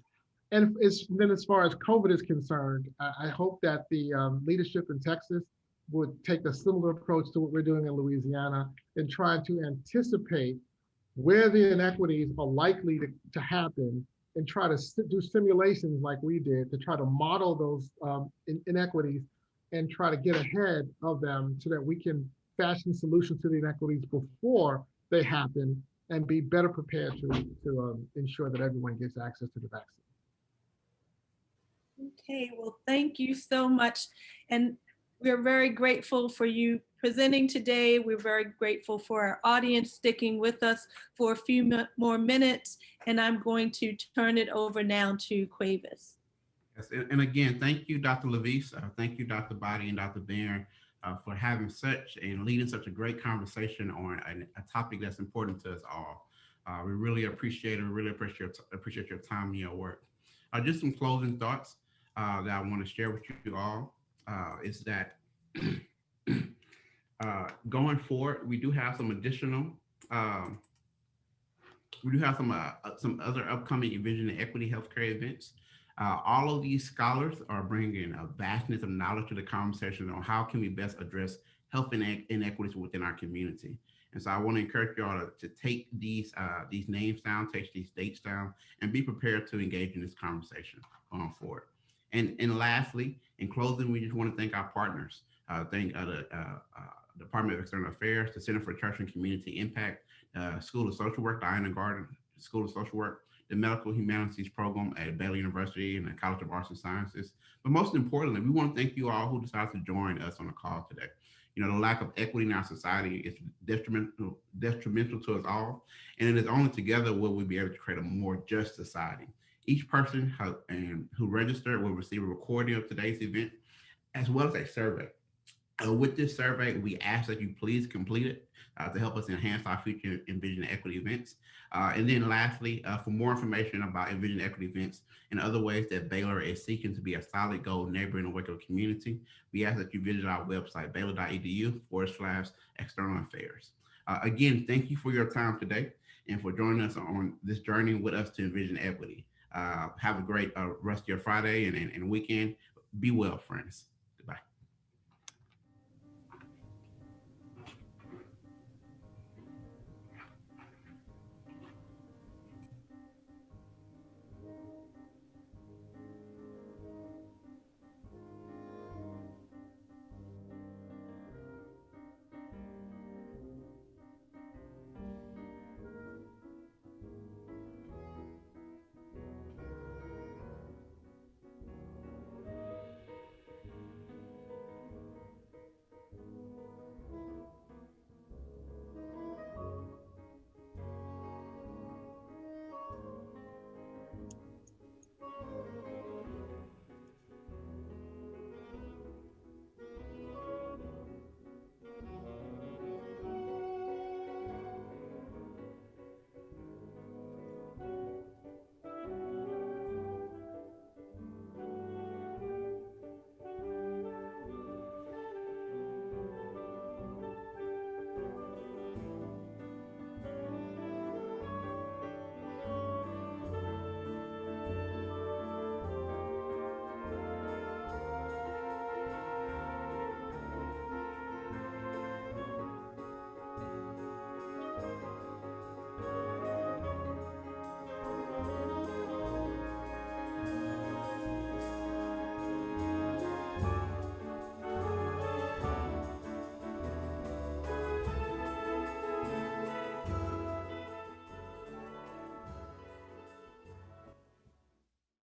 And then as far as COVID is concerned, I hope that the leadership in Texas would take a similar approach to what we're doing in Louisiana and try to anticipate where the inequities are likely to happen and try to do simulations like we did to try to model those inequities and try to get ahead of them so that we can fashion solutions to the inequities before they happen and be better prepared to ensure that everyone gets access to the vaccine. Okay, well, thank you so much. And we're very grateful for you presenting today. We're very grateful for our audience sticking with us for a few more minutes. And I'm going to turn it over now to Cuevas. Yes, and again, thank you, Dr. LaVeist. Thank you, Dr. Body and Dr. Barron, for having such and leading such a great conversation on a topic that's important to us all. We really appreciate it. We really appreciate your time and your work. Just some closing thoughts that I want to share with you all is that going forward, we do have some additional we do have some other upcoming Envision and Equity healthcare events. All of these scholars are bringing a vastness of knowledge to the conversation on how can we best address health inequities within our community. And so I want to encourage you all to take these names down, take these dates down, and be prepared to engage in this conversation going forward. And lastly, in closing, we just want to thank our partners. Thank the Department of External Affairs, the Center for Church and Community Impact, School of Social Work, the Iron Garden School of Social Work, the Medical Humanities Program at Baylor University and the College of Arts and Sciences. But most importantly, we want to thank you all who decided to join us on the call today. You know, the lack of equity in our society is detrimental to us all. And it is only together will we be able to create a more just society. Each person who registered will receive a recording of today's event, as well as a survey. With this survey, we ask that you please complete it to help us enhance our future Envision Equity events. And then lastly, for more information about Envision Equity events and other ways that Baylor is seeking to be a solid gold neighbor in the Waco community, we ask that you visit our website, baylor.edu/external affairs. Again, thank you for your time today and for joining us on this journey with us to Envision Equity. Have a great rest of your Friday and weekend. Be well, friends.